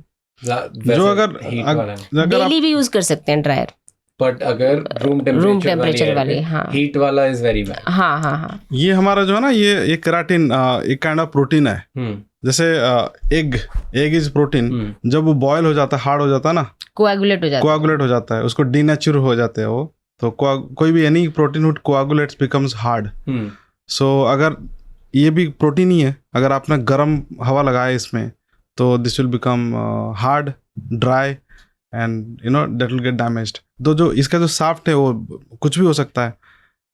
Speaker 3: जो अगर
Speaker 1: डेली भी यूज़ कर सकते हैं ड्रायर,
Speaker 2: बट अगर रूम टेम्परेचर वाली
Speaker 1: हाँ,
Speaker 2: हीट वाला इज वेरी बैड.
Speaker 1: हाँ.
Speaker 3: ये हमारा जो है ना, ये केराटिन एक काइंड ऑफ प्रोटीन है. जैसे एग इज प्रोटीन, जब वो बॉयल हो जाता है, हार्ड हो जाता है ना, कोआगुलेट हो जाता है, उसको डीनेचर हो जाते हैं वो, तो कोई भी any protein would coagulates becomes hard. So अगर ये भी प्रोटीन ही है, अगर आपने गर्म हवा लगाया इसमें तो this will become hard, dry and you know that will get damaged. तो जो इसका जो साफ्ट है वो कुछ भी हो सकता है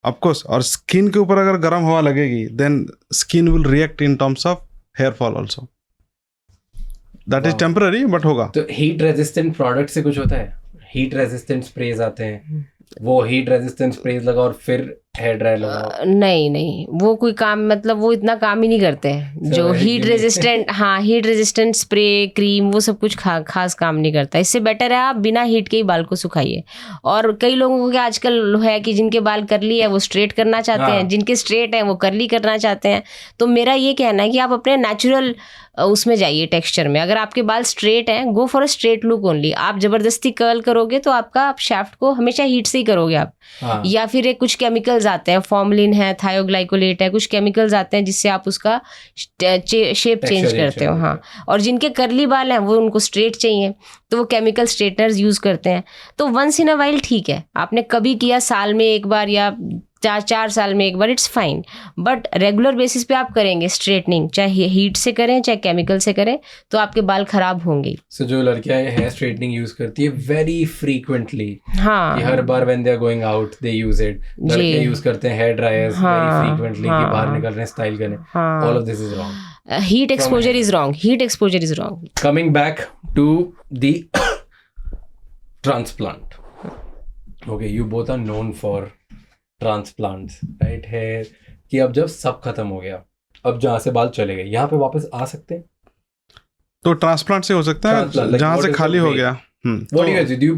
Speaker 3: ऑफकोर्स. और स्किन के ऊपर अगर गर्म हवा लगेगी then skin will react in terms of hair fall also. That is temporary but होगा.
Speaker 2: तो हीट रेजिस्टेंट प्रोडक्ट से कुछ होता है? हीट रेजिस्टेंट स्प्रेज आते हैं, वो हीट रेजिस्टेंट स्प्रेज लगाओ और फिर हेयर ड्रायर लगाओ. नहीं, वो कोई काम, मतलब वो इतना काम ही नहीं करते हैं जो हीट रेजिस्टेंट. हाँ, हीट रेजिस्टेंट स्प्रे क्रीम वो सब कुछ खास काम नहीं करता. इससे बेटर है आप बिना हीट के ही बाल को सुखाइए. और कई लोगों को क्या आजकल है कि जिनके बाल करली है वो स्ट्रेट करना चाहते हैं, जिनके स्ट्रेट हैं वो करली करना चाहते हैं. तो मेरा ये कहना है कि आप अपने नेचुरल उसमें जाइए टेक्सचर में. अगर आपके बाल स्ट्रेट हैं, go for a straight look only. आप जबरदस्ती कर्ल करोगे तो आपका शाफ्ट को हमेशा हीट से ही करोगे आप. या फिर कुछ केमिकल्स आते हैं, फॉर्मलिन है, थायोग्लाइकोलेट है, कुछ केमिकल्स आते हैं जिससे आप उसका शेप चेंज करते हो. हाँ, और जिनके करली बाल हैं वो उनको स्ट्रेट चाहिए तो वो केमिकल स्ट्रेटनर्स यूज़ करते हैं. तो वंस इन अ वाइल ठीक है, आपने कभी किया साल में एक बार या 4 साल में एक बार, it's fine. But regular basis पे आप करेंगे स्ट्रेटनिंग, चाहे हीट से करें चाहे केमिकल से करें, तो आपके बाल खराब होंगे. सो जो लड़कियां हेयर स्ट्रेटनिंग यूज करती है वेरी फ्रीक्वेंटली, हाँ, हर बार when they are going out they use it. लड़के यूज करते हैं हेयर ड्रायर्स वेरी फ्रीक्वेंटली कि बाहर निकल रहे हैं स्टाइल करने. All of this is wrong. Heat exposure is wrong. Coming back to the transplant. Okay, you both are known for transplants, right? है कि अब जब सब खत्म हो गया, अब जहाँ से बाल चले गए यहाँ पे वापस आ सकते हैं,
Speaker 3: तो ट्रांसप्लांट से हो सकता है, जहाँ से खाली हो गया.
Speaker 2: What do you guys do?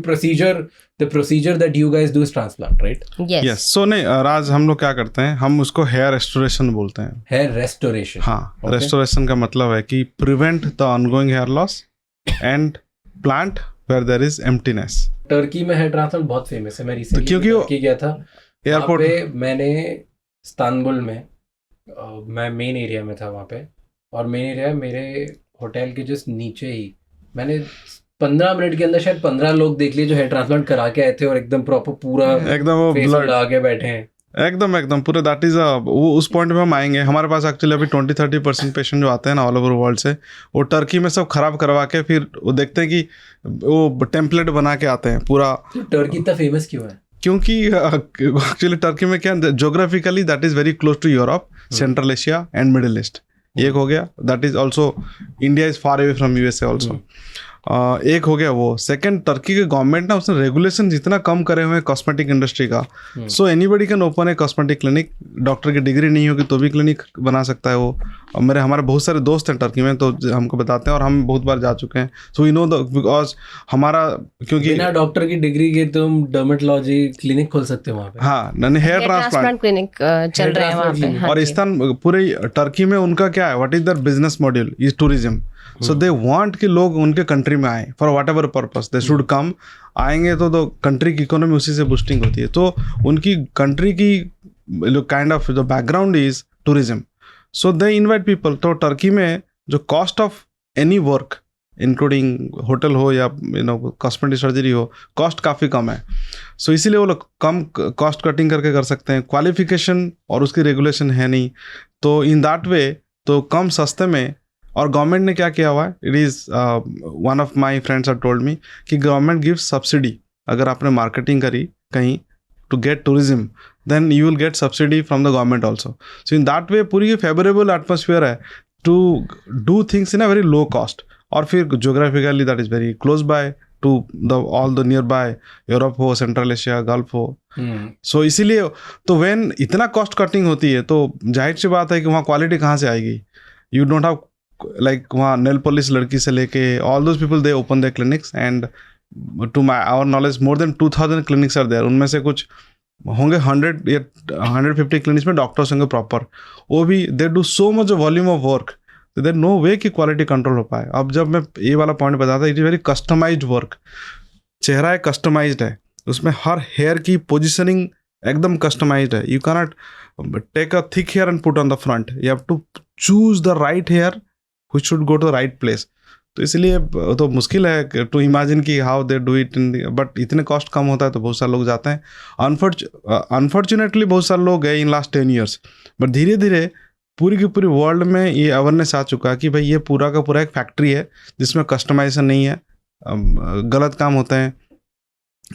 Speaker 2: The procedure that you guys do is transplant, right?
Speaker 3: Yes. So नहीं राज, हम लोग क्या करते हैं, हम उसको हेयर रेस्टोरेशन बोलते हैं.
Speaker 2: Hair restoration. हाँ,
Speaker 3: रेस्टोरेशन का मतलब है कि prevent the ongoing hair loss and plant where there is emptiness.
Speaker 2: Turkey में हेयर ट्रांसप्लांट बहुत फेमस है. मैं रिसेंटली टर्की गया था एयरपोर्ट पे. मैंने इस्तांबुल में मैं मेन एरिया में था वहाँ पे, और मेन एरिया मेरे होटल के जस्ट नीचे ही मैंने 15 मिनट के अंदर शायद 15 लोग देख लिए जो हेयर ट्रांसप्लांट करा के आए थे और एकदम प्रॉपर पूरा
Speaker 3: एकदम
Speaker 2: फेस लगा के बैठे हैं.
Speaker 3: एकदम पूरे. दैट इज वो उस पॉइंट पे हम आएंगे. हमारे पास एक्चुअली अभी 20-30% पेशेंट जो आते हैं ना ऑल ओवर वर्ल्ड से, वो टर्की में सब खराब करवा के फिर वो देखते हैं कि वो टेम्पलेट बना के आते हैं पूरा.
Speaker 2: टर्की इतना फेमस क्यों है?
Speaker 3: क्योंकि एक्चुअली टर्की में क्या, geographically that is very close to Europe, central Asia and middle east. एक हो गया. That is also India is far away from USA also. एक हो गया वो। सेकंड, टर्की के गवर्नमेंट ना उसने रेगुलेशन जितना कम करे हुए हैं कॉस्मेटिक इंडस्ट्री का, so anybody can open A cosmetic clinic. Doctor की डिग्री नहीं होगी तो भी क्लिनिक बना सकता है वो। और हमारे बहुत सारे दोस्त हैं टर्की में, तो हमको बताते हैं और हम बहुत बार जा चुके हैं, so we know the, because हमारा, क्योंकि
Speaker 2: बिना डॉक्टर की डिग्री के तुम डर्मेटोलॉजी क्लिनिक खोल सकते हो वहाँ पे।
Speaker 3: हाँ, हेयर ट्रांसप्लांट
Speaker 1: क्लिनिक चल रहे हैं वहाँ पे। हाँ
Speaker 3: और
Speaker 1: जी।
Speaker 3: इस तरह पूरे टर्की में उनका क्या है, what is their business module is tourism. So they want कि लोग उनके कंट्री में आए for whatever purpose they should come. आएंगे तो कंट्री की इकोनॉमी उसी से बूस्टिंग होती है। तो उनकी कंट्री की काइंड ऑफ जो background is tourism, so they invite people. तो टर्की में जो cost of any work including hotel हो या कॉस्मेटिक सर्जरी हो, कॉस्ट काफ़ी कम है। सो इसीलिए वो लोग कम कॉस्ट कटिंग करके कर सकते हैं। क्वालिफिकेशन और उसकी रेगुलेशन है नहीं, तो इन दैट वे तो कम सस्ते में। और गवर्नमेंट ने क्या किया हुआ है, it is one of my friends are told me कि गवर्नमेंट गिव्स सब्सिडी। अगर आपने मार्केटिंग करी कहीं to get tourism, then you will get subsidy from the government also. So in that way पूरी फेवरेबल एटमोसफियर है to do things in a very low cost. और फिर geographically that is very close by to the all the nearby, Europe हो, central Asia, gulf हो। सो इसीलिए तो when इतना cost cutting होती है तो जाहिर सी बात है कि वहाँ क्वालिटी कहाँ से आएगी। यू डोंट हैव लाइक वहाँ नेल पॉलिश लड़की से लेके all those people they open their clinics, and to my our knowledge more than 2000 clinics are there. उनमें से कुछ होंगे 100 या 150 क्लिनिक्स में डॉक्टर्स होंगे प्रॉपर। वो भी they do so much volume of work, there no way कि क्वालिटी कंट्रोल हो पाए। अब जब मैं ये वाला पॉइंट बताता, it is very customised work. चेहरा एक कस्टमाइज्ड है, उसमें हर हेयर की पोजिशनिंग एकदम कस्टमाइज्ड है। You cannot take a thick hair and put on the front, you have to choose the right hair which should go to right place. तो इसलिए तो मुश्किल है टू इमेजिन कि how they do it in, but इतने cost कम होता है तो बहुत सारे लोग जाते हैं। अनफॉर्चुनेटली बहुत सारे लोग गए इन लास्ट 10 years, बट धीरे धीरे पूरी की पूरी वर्ल्ड में ये अवेयरनेस आ चुका है कि भाई ये पूरा का पूरा एक फैक्ट्री है जिसमें कस्टमाइजेशन नहीं है। गलत काम होते हैं,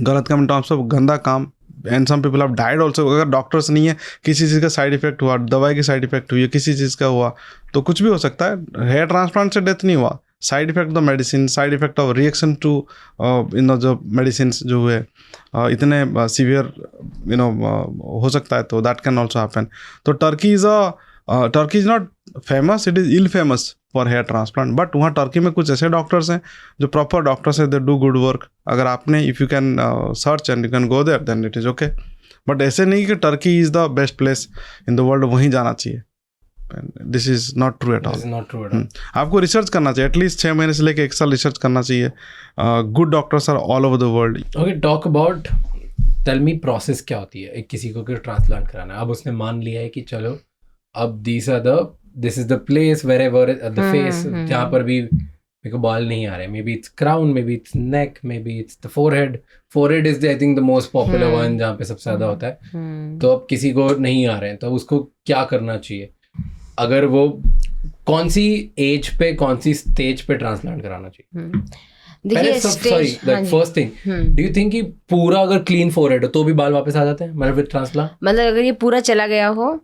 Speaker 3: गलत काम इन टर्म्स ऑफ गंदा काम, and some people have died also. अगर डॉक्टर्स नहीं है, किसी चीज़ का साइड इफेक्ट हुआ, दवाई की साइड इफेक्ट हुई, किसी चीज़ का हुआ, तो कुछ भी हो सकता है। हेयर ट्रांसप्लांट से डेथ नहीं हुआ, side effect of medicine, side effect of reaction to जो मेडिसिन जो हुए इतने सीवियर हो सकता है, तो दैट कैन ऑल्सो हैपन। तो Turkey is not famous, it is ill famous for hair transplant. But वहाँ टर्की में कुछ ऐसे डॉक्टर्स हैं जो प्रॉपर डॉक्टर्स हैं, दे डू गुड वर्क। अगर आपने if you can search and you can go there, then it is okay. But ऐसे नहीं कि Turkey is the best place in the world, वहीं जाना चाहिए। This is not true at all. आपको research करना चाहिए, एटलीस्ट 6 महीने से लेकर 1 साल रिसर्च करना चाहिए। Good doctors are all over the world.
Speaker 2: Okay, talk about, tell me process क्या होती है एक किसी को ट्रांसप्लांट कराना है। अब उसने मान लिया है कि चलो अब this is the place wherever the face, जहाँ पर भी मेरे को बाल नहीं आ रहे, may be its crown, may be it's neck, may be it's the forehead is I think the most popular one, जहाँ पे सबसे ज्यादा होता है। तो अब किसी को नहीं आ रहे हैं तो उसको क्या करना चाहिए? अगर वो कौन सी एज पे, कौन सी स्टेज पे ट्रांसप्लांट कराना चाहिए? First thing, do you think कि पूरा अगर क्लीन फोरहेड हो तो भी बाल वापस आ जाते हैं, मतलब विद ट्रांसप्लांट?
Speaker 1: मतलब अगर ये पूरा चला गया हो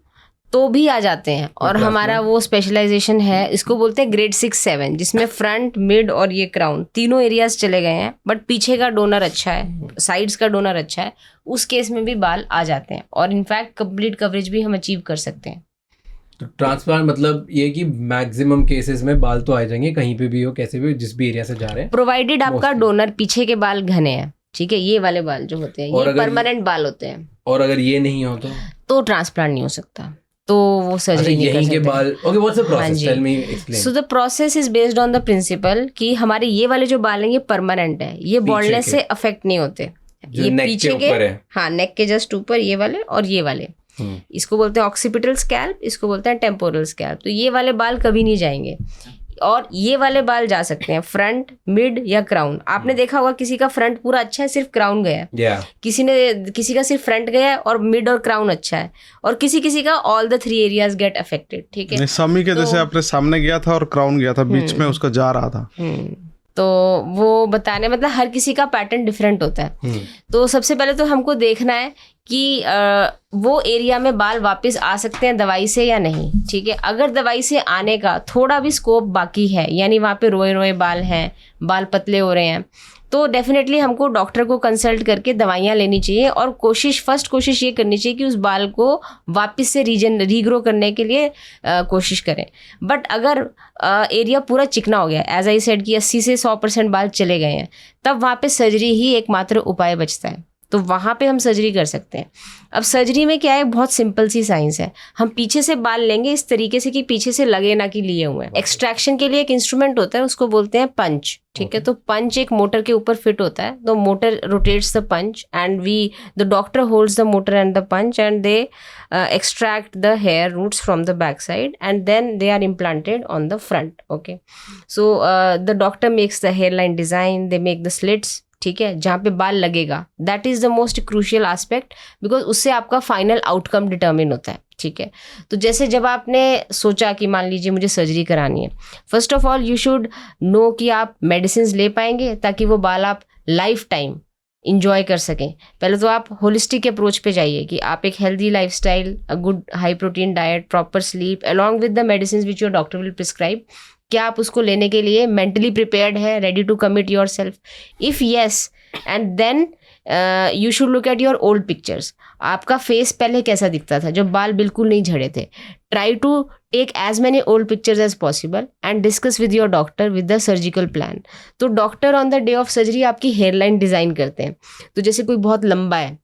Speaker 1: तो भी आ जाते हैं। और हमारा वो स्पेशलाइजेशन है, इसको बोलते हैं ग्रेड 6-7, जिसमें फ्रंट, मिड और ये क्राउन तीनों एरियाज चले गए हैं, बट पीछे का डोनर अच्छा है, साइड्स का डोनर अच्छा है, उस केस में भी बाल आ जाते हैं। और इनफैक्ट कंप्लीट कवरेज भी हम अचीव कर सकते हैं।
Speaker 2: तो ट्रांसप्लांट मतलब ये कि मैक्सिमम केसेस में बाल तो आ जाएंगे, कहीं पे भी हो, कैसे भी, जिस भी एरिया से जा रहे हैं,
Speaker 1: प्रोवाइडेड आपका डोनर पीछे के बाल घने हैं। ठीक है, ये वाले बाल जो होते हैं ये परमानेंट बाल होते हैं।
Speaker 2: और अगर ये नहीं हो तो
Speaker 1: ट्रांसप्लांट नहीं हो सकता, तो वो सर्जरी नहीं कर सकते।
Speaker 2: बाल, okay, what's the process? Tell me, explain.
Speaker 1: So the process is based on the principle कि हमारे ये वाले जो बाल हैं ये परमानेंट है, ये बॉल्डनेस से अफेक्ट नहीं होते। ये पीछे के, हाँ, नेक के जस्ट ऊपर ये वाले और ये वाले, इसको बोलते हैं ऑक्सीपिटल स्कैल्प, इसको बोलते हैं टेम्पोरल स्कैल्प। तो ये वाले बाल कभी नहीं जाएंगे, और ये वाले बाल जा सकते हैं फ्रंट, मिड या क्राउन। आपने देखा होगा किसी का फ्रंट पूरा अच्छा है, सिर्फ क्राउन गया है, किसी का सिर्फ फ्रंट गया है और मिड और क्राउन अच्छा है, और किसी का all the 3 areas get affected. ठीक है,
Speaker 3: समी के जैसे आपने सामने गया था और क्राउन गया था, बीच में उसका जा रहा था।
Speaker 1: तो वो बताने, मतलब हर किसी का पैटर्न डिफरेंट होता है। तो सबसे पहले तो हमको देखना है कि वो एरिया में बाल वापस आ सकते हैं दवाई से या नहीं, ठीक है। अगर दवाई से आने का थोड़ा भी स्कोप बाकी है, यानी वहाँ पे रोए रोए बाल हैं, बाल पतले हो रहे हैं, तो डेफिनेटली हमको डॉक्टर को कंसल्ट करके दवाइयाँ लेनी चाहिए और फर्स्ट कोशिश ये करनी चाहिए कि उस बाल को वापस से रीग्रो करने के लिए कोशिश करें। बट अगर एरिया पूरा चिकना हो गया, एज आई सेड कि 80 से 100% बाल चले गए हैं, तब वहाँ पे सर्जरी ही एकमात्र उपाय बचता है। तो वहाँ पे हम सर्जरी कर सकते हैं। अब सर्जरी में क्या है, बहुत सिंपल सी साइंस है। हम पीछे से बाल लेंगे इस तरीके से कि पीछे से लगे ना कि लिए हुए हैं। एक्सट्रैक्शन के लिए एक इंस्ट्रूमेंट होता है, उसको बोलते हैं पंच, ठीक है। तो पंच एक मोटर के ऊपर फिट होता है, तो motor rotates the punch and the doctor holds the motor and the punch and they extract the hair roots from the back side and then they are implanted on the front, okay. So the doctor makes the hairline design, they make the slits, ठीक है, जहाँ पे बाल लगेगा। That is the most crucial aspect, because उससे आपका final outcome determine होता है, ठीक है। तो जैसे जब आपने सोचा कि मान लीजिए मुझे सर्जरी करानी है, first of all you should know कि आप मेडिसिन ले पाएंगे ताकि वो बाल आप लाइफ टाइम इंजॉय कर सकें। पहले तो आप होलिस्टिक अप्रोच पे जाइए कि आप एक healthy lifestyle, a good high protein diet, proper sleep along with the medicine which your doctor will prescribe. क्या आप उसको लेने के लिए मेंटली प्रिपेयर्ड है, ready to commit yourself? If yes, and then you should look at your old pictures. आपका face पहले कैसा दिखता था जब बाल बिल्कुल नहीं झड़े थे? Try to take as many old pictures as possible and discuss with your doctor with the surgical plan. तो doctor on the day of surgery आपकी हेयरलाइन डिज़ाइन करते हैं। तो जैसे कोई बहुत लंबा है,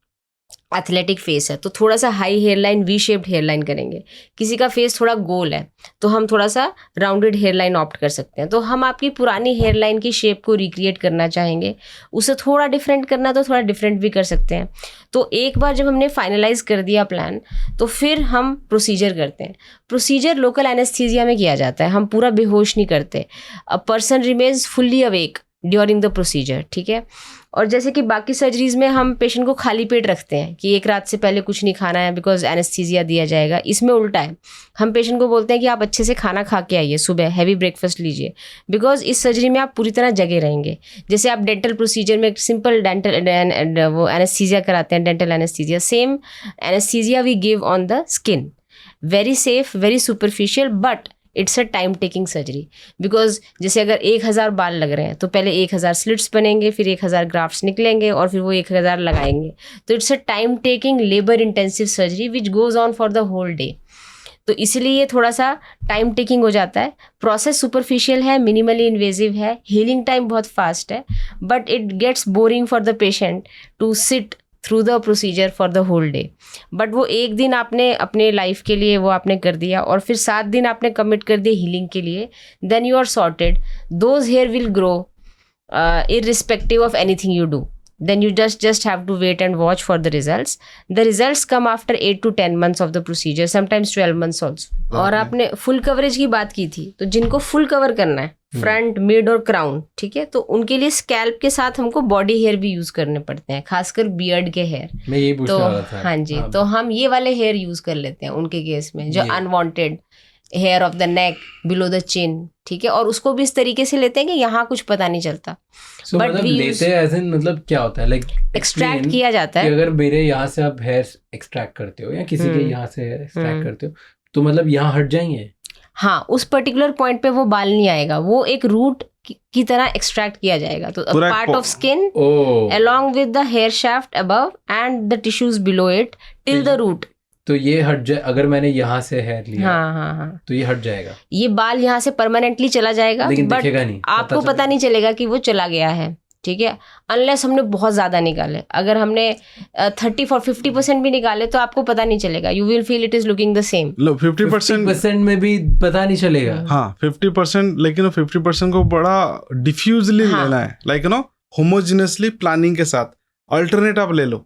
Speaker 1: एथलेटिक फेस है, तो थोड़ा सा high hairline, V shaped hairline करेंगे। किसी का फेस थोड़ा गोल है तो हम थोड़ा सा राउंडेड हेयरलाइन ऑप्ट कर सकते हैं। तो हम आपकी पुरानी हेयरलाइन की शेप को रिक्रिएट करना चाहेंगे, उसे थोड़ा डिफरेंट करना तो थोड़ा डिफरेंट भी कर सकते हैं। तो एक बार जब हमने फाइनलाइज कर दिया प्लान, तो फिर हम प्रोसीजर करते हैं। प्रोसीजर लोकल एनेस्थीसिया में किया जाता है, हम पूरा बेहोश नहीं करते। A person remains fully awake during the procedure, ठीक है। और जैसे कि बाकी सर्जरीज में हम पेशेंट को खाली पेट रखते हैं कि एक रात से पहले कुछ नहीं खाना है, बिकॉज एनेस्थीसिया दिया जाएगा। इसमें उल्टा है, हम पेशेंट को बोलते हैं कि आप अच्छे से खाना खा के आइए, सुबह हैवी ब्रेकफास्ट लीजिए, बिकॉज इस सर्जरी में आप पूरी तरह जगे रहेंगे। जैसे आप डेंटल प्रोसीजर में सिंपल डेंटल वो एनेस्थीसिया कराते हैं, dental anaesthesia, same anaesthesia we give on the skin, very safe, very superficial, but it's a time taking surgery. Because जैसे अगर 1000 बाल लग रहे हैं तो पहले 1000 स्लिट्स बनेंगे, फिर 1000 ग्राफ्ट्स निकलेंगे और फिर वो 1000 लगाएंगे। तो it's a time taking labour intensive surgery which goes on for the whole day. तो इसलिए ये थोड़ा सा टाइम टेकिंग हो जाता है। प्रोसेस सुपरफिशियल है, मिनिमली इन्वेजिव है, हीलिंग टाइम बहुत फास्ट है, but it gets boring for the patient to sit through the procedure for the whole day. But वो एक दिन आपने अपने लाइफ के लिए वो आपने कर दिया और फिर 7 दिन आपने कमिट कर दिए हीलिंग के लिए, then you are sorted. Those hair will grow irrespective of anything you do. Then you just have to wait and watch for the results. The results come after 8 to 10 months of the procedure, sometimes 12 months also. और आपने full coverage की बात की थी, तो जिनको full cover करना है, फ्रंट, मिड और क्राउन, ठीक है, तो उनके लिए स्कैल्प के साथ हमको बॉडी हेयर भी यूज करने पड़ते हैं, खासकर बियर्ड के हेयर।
Speaker 2: मैं ये पूछने वाला था।
Speaker 1: हाँ जी, तो हम ये वाले हेयर यूज कर लेते हैं उनके केस में, जो unwanted hair of the neck, below the chin, ठीक है, और उसको भी इस तरीके से लेते हैं कि यहाँ कुछ पता नहीं चलता।
Speaker 2: So, मतलब लेते हैं ऐसे, मतलब क्या होता है, लाइक
Speaker 1: एक्सट्रैक्ट किया जाता है।
Speaker 2: अगर मेरे यहाँ से आप हेयर एक्सट्रैक्ट करते हो या किसी के यहाँ से एक्सट्रैक्ट करते हो, तो मतलब यहाँ हट जाएंगे?
Speaker 1: हाँ, उस पर्टिकुलर पॉइंट पे वो बाल नहीं आएगा, वो एक रूट की तरह एक्सट्रैक्ट किया जाएगा। तो part of skin along with the hair shaft above and the tissues below it till the root।
Speaker 2: तो ये हट जाए, अगर मैंने यहाँ से हेयर लिया,
Speaker 1: हाँ,
Speaker 2: तो ये हट जाएगा, ये
Speaker 1: बाल यहाँ से परमानेंटली चला जाएगा,
Speaker 2: लेकिन
Speaker 1: बट
Speaker 2: दिखेगा नहीं,
Speaker 1: आपको पता नहीं चलेगा कि वो चला गया है, ठीक है, अनलेस हमने बहुत ज़्यादा निकाले। अगर हमने 30-50% भी निकाले तो आपको पता नहीं चलेगा, you will feel it is looking the same.
Speaker 3: 50%
Speaker 2: में भी पता नहीं चलेगा।
Speaker 3: हाँ 50%, लेकिन 50% को बड़ा डिफ्यूजली लेना है, लाइक यू नो होमोजिनसली प्लानिंग के साथ। अल्टरनेट आप ले लो,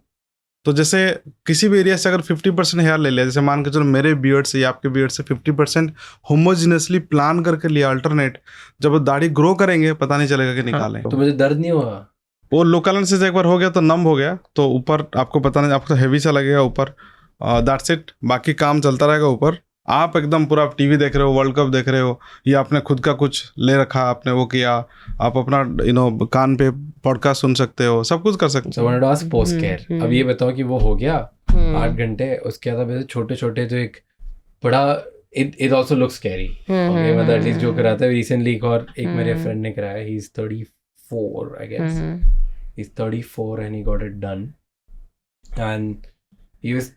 Speaker 3: तो जैसे किसी भी एरिया से अगर 50% हेयर ले लिया, जैसे मान के चलो मेरे बियर्ड से या आपके बियर्ड से 50% होमोजिनसली प्लान करके लिया अल्टरनेट, जब वो दाढ़ी ग्रो करेंगे पता नहीं चलेगा कि निकालें।
Speaker 2: तो मुझे दर्द नहीं होगा?
Speaker 3: वो लोकल एनेस्थीसिया एक बार हो गया तो नम हो गया, तो ऊपर आपको पता नहीं, आपको तो हैवी सा लगेगा ऊपर, दैट्स इट, बाकी काम चलता रहेगा ऊपर। आप एकदम पूरा टीवी देख रहे हो, वर्ल्ड कप देख रहे हो, या आपने खुद का कुछ ले रखा, आपने वो किया, आप अपना कान पे पॉडकास्ट सुन सकते हो, सब कुछ कर सकते हो।
Speaker 2: पोस्ट केयर, अब ये बताओ कि वो हो गया 8 घंटे, उसके बाद अब छोटे छोटे जो एक बड़ा it also looks scary. Okay, मतलब एटलीस्ट जो कराता है रिसेंटली एक मेरे फ्रेंड ने कराया, he is 34 I guess. He's 34 and he got it done. And he was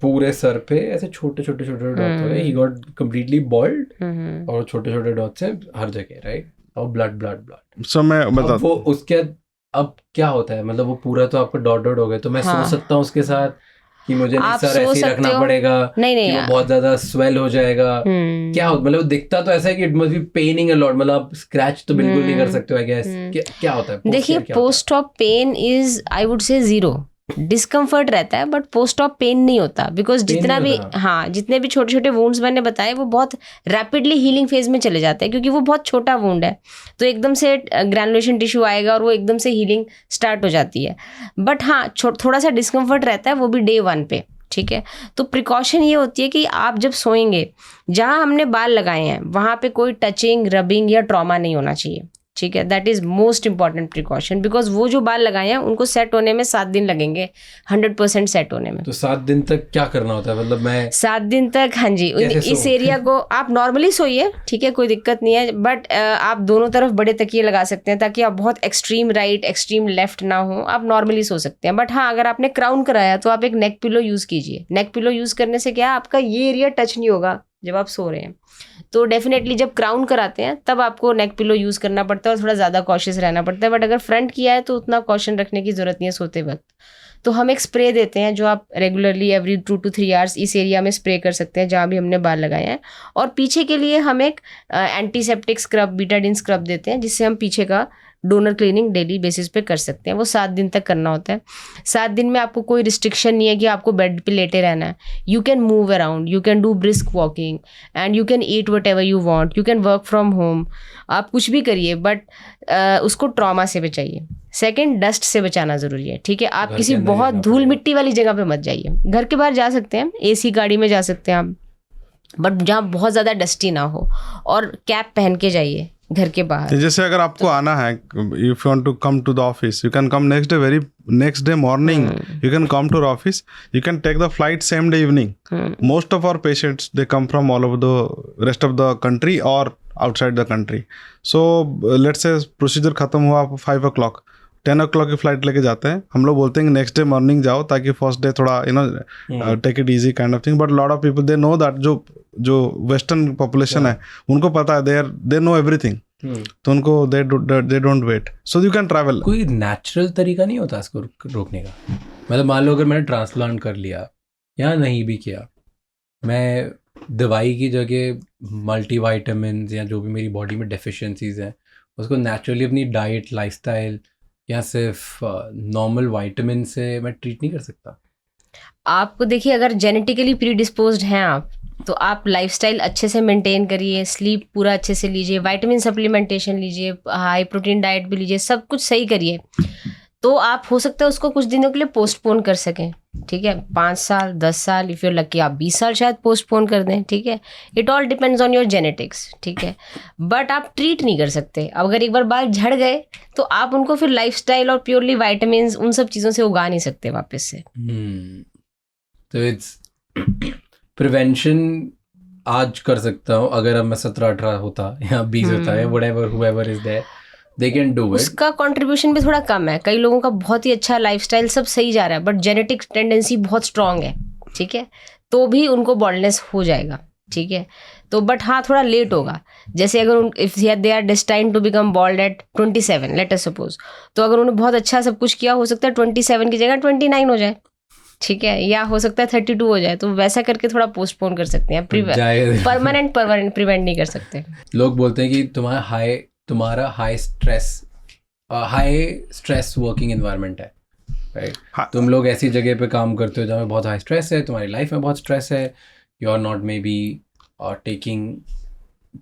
Speaker 2: पूरे सर पे ऐसे छोटे छोटे डॉट्स हो गए, he got completely bald और छोटे छोटे डॉट्स हैं हर जगह, राइट, और ब्लड
Speaker 3: सो मैं बता
Speaker 2: वो उसके अब क्या होता है, मतलब वो पूरा तो आपका डॉट हो गया, तो मैं सोच सकता हूँ उसके साथ कि मुझे सर ऐसे ही रखना पड़ेगा, नहीं वो बहुत ज्यादा स्वेल हो जाएगा, क्या हो, मतलब दिखता तो ऐसा है कि it must be paining a lot, मतलब आप स्क्रैच तो बिल्कुल नहीं कर सकते हो आई गेस, क्या होता है?
Speaker 1: देखिए, post of pain is I would say 0, discomfort रहता है बट पोस्ट ऑफ पेन नहीं होता, बिकॉज जितने भी छोटे छोटे वुंड्स मैंने बताए वो बहुत रैपिडली हीलिंग फेज में चले जाते हैं, क्योंकि वो बहुत छोटा वुंड है, तो एकदम से ग्रैनुलेशन टिश्यू आएगा और वो एकदम से हीलिंग स्टार्ट हो जाती है। बट हाँ, थोड़ा सा डिस्कम्फर्ट रहता है, वो भी डे 1 पे, ठीक है। तो प्रिकॉशन ये होती है कि आप जब सोएंगे, जहाँ हमने बाल लगाए हैं वहाँ पे कोई टचिंग, रबिंग या ट्रॉमा नहीं होना चाहिए, ठीक है। That is most important precaution, because वो जो बाल लगाए हैं उनको सेट होने में 7 दिन लगेंगे, 100% सेट होने में।
Speaker 2: तो 7 दिन तक क्या करना होता है, मतलब मैं
Speaker 1: 7 दिन तक, हाँ जी, इस एरिया को आप नॉर्मली सोइए, ठीक है, कोई दिक्कत नहीं है, बट आप दोनों तरफ बड़े तकिए लगा सकते हैं ताकि आप बहुत एक्सट्रीम राइट एक्सट्रीम लेफ्ट ना हो, आप नॉर्मली सो सकते हैं। बट हाँ, अगर आपने क्राउन कराया तो आप एक नेक पिलो यूज कीजिए। नेक पिलो यूज करने से क्या है, आपका ये एरिया टच नहीं होगा जब आप सो रहे हैं। तो डेफिनेटली जब क्राउन कराते हैं तब आपको नेक पिलो यूज़ करना पड़ता है और थोड़ा ज़्यादा कॉशियस रहना पड़ता है, बट अगर फ्रंट किया है तो उतना कॉशन रखने की ज़रूरत नहीं है सोते वक्त। तो हम एक स्प्रे देते हैं जो आप रेगुलरली एवरी 2 to 3 आवर्स इस एरिया में स्प्रे कर सकते हैं जहाँ भी हमने बाल लगाए हैं। और पीछे के लिए हम एक एंटीसेप्टिक स्क्रब, बीटाडिन स्क्रब देते हैं, जिससे हम पीछे का डोनर क्लीनिंग डेली बेसिस पे कर सकते हैं। वो 7 दिन तक करना होता है। 7 दिन में आपको कोई रिस्ट्रिक्शन नहीं है कि आपको बेड पे लेटे रहना है। You can move around, you can do brisk walking and you can eat what ever you want, you can work from home, आप कुछ भी करिए, बट उसको ट्रॉमा से बचाइए। सेकेंड, डस्ट से बचाना ज़रूरी है, ठीक है। आप किसी बहुत धूल मिट्टी वाली जगह पे मत जाइए। घर के बाहर जा सकते हैं, AC गाड़ी में जा सकते हैं आप, बट जहाँ बहुत ज़्यादा डस्टी ना हो, और कैप पहन के जाइए घर के बाहर।
Speaker 3: जैसे अगर आपको आना है, if you want to come to the office, you can come next day morning, you can come to our office, you can take the flight same day evening. Most of our patients, they come from all over the rest of the country or outside the country. So let's say procedure खत्म हुआ 5 o'clock, 10 o'clock की flight लेके जाते हैं। हम लोग बोलते हैं कि नेक्स्ट डे मॉर्निंग जाओ ताकि फर्स्ट डे थोड़ा take it easy kind of thing. But lot of people they know that जो वेस्टर्न पॉपुलेशन है उनको पता है, दे नो एवरीथिंग, तो उनको they don't wait, so you can travel.
Speaker 2: कोई नेचुरल तरीका नहीं होता इसको रोकने का? मतलब मान लो अगर मैंने ट्रांसप्लांट कर लिया या नहीं भी किया, मैं दवाई की जगह मल्टीविटामिन या जो भी मेरी बॉडी में डेफिशिएंसीज हैं उसको नेचुरली अपनी डाइट, लाइफस्टाइल या सिर्फ नॉर्मल विटामिन से मैं ट्रीट नहीं कर सकता?
Speaker 1: आपको देखिए, अगर जेनेटिकली प्रीडिस्पोज्ड हैं आप, तो आप लाइफस्टाइल अच्छे से मेंटेन करिए, स्लीप पूरा अच्छे से लीजिए, विटामिन सप्लीमेंटेशन लीजिए, हाई प्रोटीन डाइट भी लीजिए, सब कुछ सही करिए, तो आप हो सकता है उसको कुछ दिनों के लिए पोस्टपोन कर सकें, ठीक है। 5 साल, 10 साल, इफ़ यूर लकी आप 20 साल शायद पोस्टपोन कर दें, ठीक है। It all depends on your genetics, ठीक है। बट आप ट्रीट नहीं कर सकते। अब अगर एक बार बाल झड़ गए तो आप उनको फिर लाइफस्टाइल और प्योरली विटामिन उन सब चीज़ों से उगा नहीं सकते वापस से।
Speaker 2: तो इट्स प्रिवेंशन आज कर सकता हूँ। अगर अब मैं 17-18 होता या 20 होता है, whatever whoever is there, they can do it.
Speaker 1: उसका कंट्रीब्यूशन भी थोड़ा कम है। कई लोगों का बहुत ही अच्छा लाइफस्टाइल, सब सही जा रहा है, बट जेनेटिक टेंडेंसी बहुत स्ट्रांग है, ठीक है, तो भी उनको बॉल्डनेस हो जाएगा, ठीक है। तो बट हाँ, थोड़ा लेट होगा। जैसे अगर if they are destined to become bald at 27, let us suppose, तो अगर उन्होंने बहुत अच्छा सब कुछ किया, हो सकता है 27 की जगह 29 हो जाए, ठीक है, या हो सकता है 32 हो जाए। तो वैसा करके थोड़ा पोस्टपोन कर सकते हैं, परमानेंट प्रिवेंट नहीं कर सकते।
Speaker 2: लोग बोलते हैं कि तुम्हारा हाई स्ट्रेस वर्किंग एनवायरनमेंट है, राइट? तुम लोग ऐसी जगह पे काम करते हो जहाँ बहुत हाई स्ट्रेस है, तुम्हारी लाइफ में बहुत स्ट्रेस है, you are not maybe taking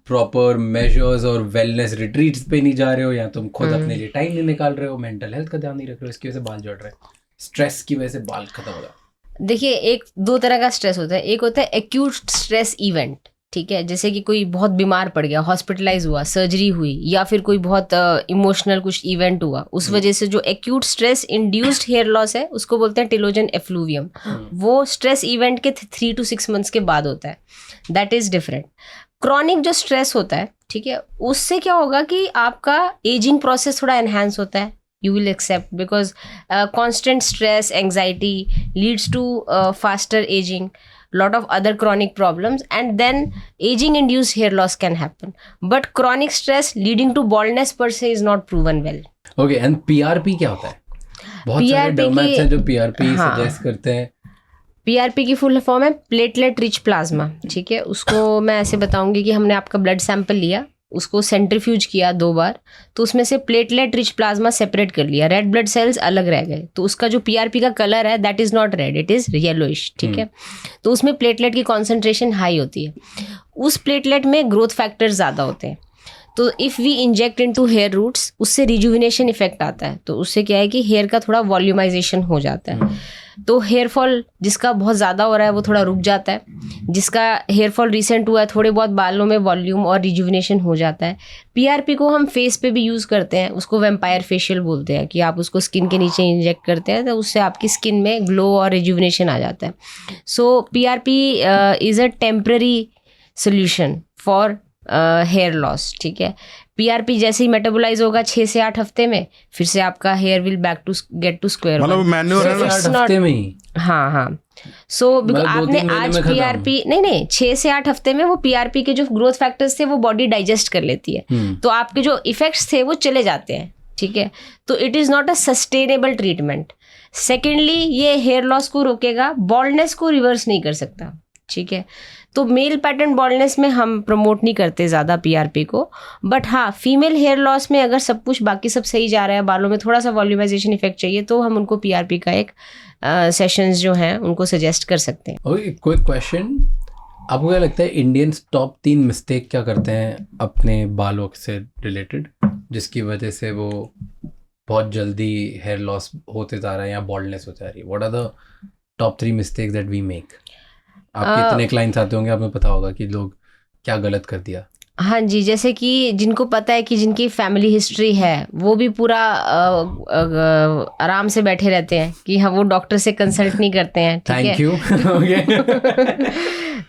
Speaker 2: proper measures और वेलनेस रिट्रीट्स पे नहीं जा रहे हो, या तुम खुद अपने लिए टाइम नहीं निकाल रहे हो, मेंटल हेल्थ का ध्यान नहीं रख रहे हो, इसकी वजह से बाल झड़ रहे हैं, स्ट्रेस की वजह से बाल खत्म हो रहा है।
Speaker 1: देखिए, एक दो तरह का स्ट्रेस होता है। एक होता है एक्यूट स्ट्रेस इवेंट, ठीक है, जैसे कि कोई बहुत बीमार पड़ गया, हॉस्पिटलाइज हुआ, सर्जरी हुई, या फिर कोई बहुत इमोशनल कुछ इवेंट हुआ, उस वजह से जो acute stress induced hair loss है उसको बोलते हैं टेलोजन एफ्लूवियम। वो स्ट्रेस इवेंट के 3 to 6 months के बाद होता है, दैट इज डिफरेंट। क्रॉनिक जो स्ट्रेस होता है, ठीक है, उससे क्या होगा कि आपका एजिंग प्रोसेस थोड़ा एनहांस होता है, you will accept, because constant stress, anxiety leads to faster aging, lot of other chronic problems, and then aging induced hair loss can happen, but chronic stress leading to baldness per se is not proven well.
Speaker 2: Okay, and PRP क्या होता है? बहुत सारे डर्मेट्स हैं जो PRP suggest करते हैं।
Speaker 1: PRP की फुल फॉर्म है प्लेटलेट रिच प्लाज्मा, ठीक है। उसको मैं ऐसे बताऊंगी कि हमने आपका ब्लड सैंपल लिया, उसको सेंट्रीफ्यूज किया 2 बार, तो उसमें से प्लेटलेट रिच प्लाज्मा सेपरेट कर लिया, रेड ब्लड सेल्स अलग रह गए, तो उसका जो PRP का कलर है that is not red, it is yellowish, ठीक है। तो उसमें प्लेटलेट की कॉन्सेंट्रेशन हाई होती है, उस प्लेटलेट में ग्रोथ फैक्टर्स ज़्यादा होते हैं। तो if we inject into hair roots, उससे रिजुविनेशन इफेक्ट आता है, तो उससे क्या है कि हेयर का थोड़ा वॉल्यूमाइजेशन हो जाता है, तो हेयर फॉल जिसका बहुत ज़्यादा हो रहा है वो थोड़ा रुक जाता है, जिसका हेयर फॉल रिसेंट हुआ है थोड़े बहुत बालों में वॉल्यूम और रिजुविनेशन हो जाता है। PRP को हम फेस पे भी यूज़ करते हैं, उसको वेम्पायर फेशियल बोलते हैं, कि आप उसको स्किन के नीचे इंजेक्ट करते हैं तो उससे आपकी स्किन में ग्लो और रिजुविनेशन आ जाता है। So PRP is a temporary solution for hair loss, ठीक है। PRP जैसे ही मेटाबोलाइज होगा 6 से 8 हफ्ते में, फिर से आपका hair will back to get to square,
Speaker 3: मतलब मैन्योर है ना,
Speaker 2: 8 हफ्ते में ही।
Speaker 1: हाँ। सो आपने आज PRP नहीं 6 से 8 हफ्ते में वो PRP के जो ग्रोथ फैक्टर्स थे वो बॉडी डाइजेस्ट कर लेती है, तो आपके जो इफेक्ट्स थे वो चले जाते हैं, ठीक है। तो it is not a sustainable treatment. Secondly, ये हेयर लॉस को रोकेगा, बॉल्डनेस को रिवर्स नहीं कर सकता, ठीक है। तो मेल पैटर्न बॉल्डनेस में हम प्रमोट नहीं करते ज़्यादा PRP को, बट हाँ फीमेल हेयर लॉस में अगर सब कुछ बाकी सब सही जा रहा है, बालों में थोड़ा सा वॉल्यूमाइजेशन इफेक्ट चाहिए, तो हम उनको PRP का एक सेशंस जो हैं उनको सजेस्ट कर सकते हैं।
Speaker 2: ओके, क्विक क्वेश्चन, आपको क्या लगता है इंडियंस टॉप 3 मिस्टेक क्या करते हैं अपने बालों से रिलेटेड, जिसकी वजह से वो बहुत जल्दी हेयर लॉस होते जा रहा है या बॉल्डनेस हो जा रही है? What are the top 3 mistakes that we make? आपके इतने क्लाइंट्स आते होंगे, आपको पता होगा कि लोग क्या गलत कर दिया।
Speaker 1: हाँ जी, जैसे कि जिनको पता है कि जिनकी फैमिली हिस्ट्री है वो भी पूरा आराम से बैठे रहते हैं कि हाँ वो डॉक्टर से कंसल्ट नहीं करते हैं, ठीक है।
Speaker 2: Thank you.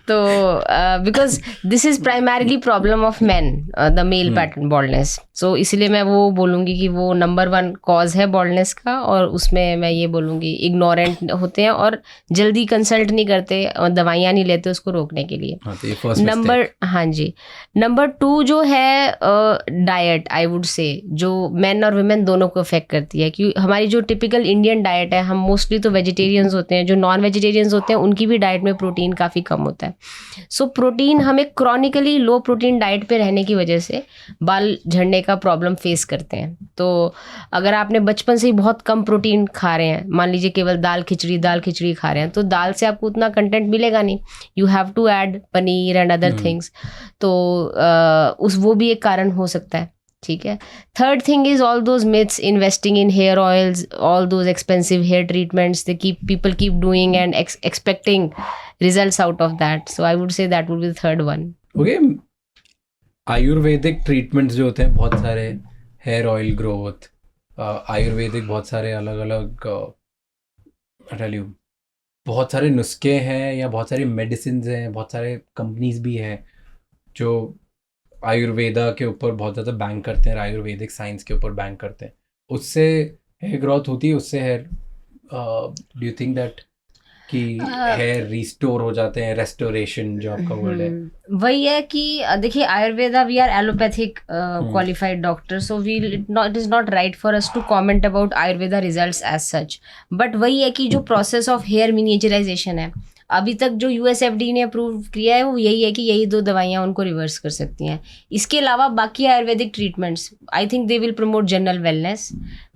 Speaker 1: तो because this is primarily problem of man, the male pattern baldness, so इसलिए मैं वो बोलूँगी कि वो नंबर 1 कॉज है बॉल्डनेस का, और उसमें मैं ये बोलूँगी इग्नोरेंट होते हैं और जल्दी कंसल्ट नहीं करते और दवाइयाँ नहीं लेते उसको रोकने के लिए। नंबर 2 जो है डाइट, आई वुड से जो मेन और वुमेन दोनों को अफेक्ट करती है, कि हमारी जो टिपिकल इंडियन डाइट है, हम मोस्टली तो वेजिटेरियंस होते हैं, जो नॉन वेजिटेरियंस होते हैं उनकी भी डाइट में प्रोटीन काफ़ी कम होता है। सो प्रोटीन, हमें क्रॉनिकली लो प्रोटीन डाइट पे रहने की वजह से बाल झड़ने का प्रॉब्लम फेस करते हैं। तो अगर आपने बचपन से ही बहुत कम प्रोटीन खा रहे हैं, मान लीजिए केवल दाल खिचड़ी खा रहे हैं, तो दाल से आपको उतना कंटेंट मिलेगा नहीं, you have to add paneer and other things, तो वो भी एक कारण हो सकता है, ठीक है। Third thing is all those myths, investing in hair oils, all those expensive hair treatments they people keep doing and expecting results out of that. So I would say that would be the third one.
Speaker 2: Okay, Ayurvedic treatments जो होते हैं, बहुत सारे hair oil growth, Ayurvedic बहुत सारे अलग अलग बहुत सारे नुस्खे हैं या बहुत सारी मेडिसिन हैं, बहुत सारे कंपनीज भी हैं जो आयुर्वेदा के ऊपर बहुत ज़्यादा बैंक करते हैं, आयुर्वेदिक साइंस के ऊपर बैंक करते हैं, उससे हेयर ग्रोथ होती है, उससे hair do you think that कि हेयर रिस्टोर हो जाते हैं, रेस्टोरेशन जो आपका वर्ड है?
Speaker 1: वही है कि देखिए Ayurveda, we are allopathic qualified doctor, so we it is not right for us to comment about Ayurveda results as such, but वही है कि जो प्रोसेस ऑफ हेयर मिनिएचराइजेशन है, अभी तक जो USFD ने अप्रूव किया है वो यही है कि यही 2 दवाइयाँ उनको रिवर्स कर सकती हैं। इसके अलावा बाकी Ayurvedic treatments, I think they will promote general wellness,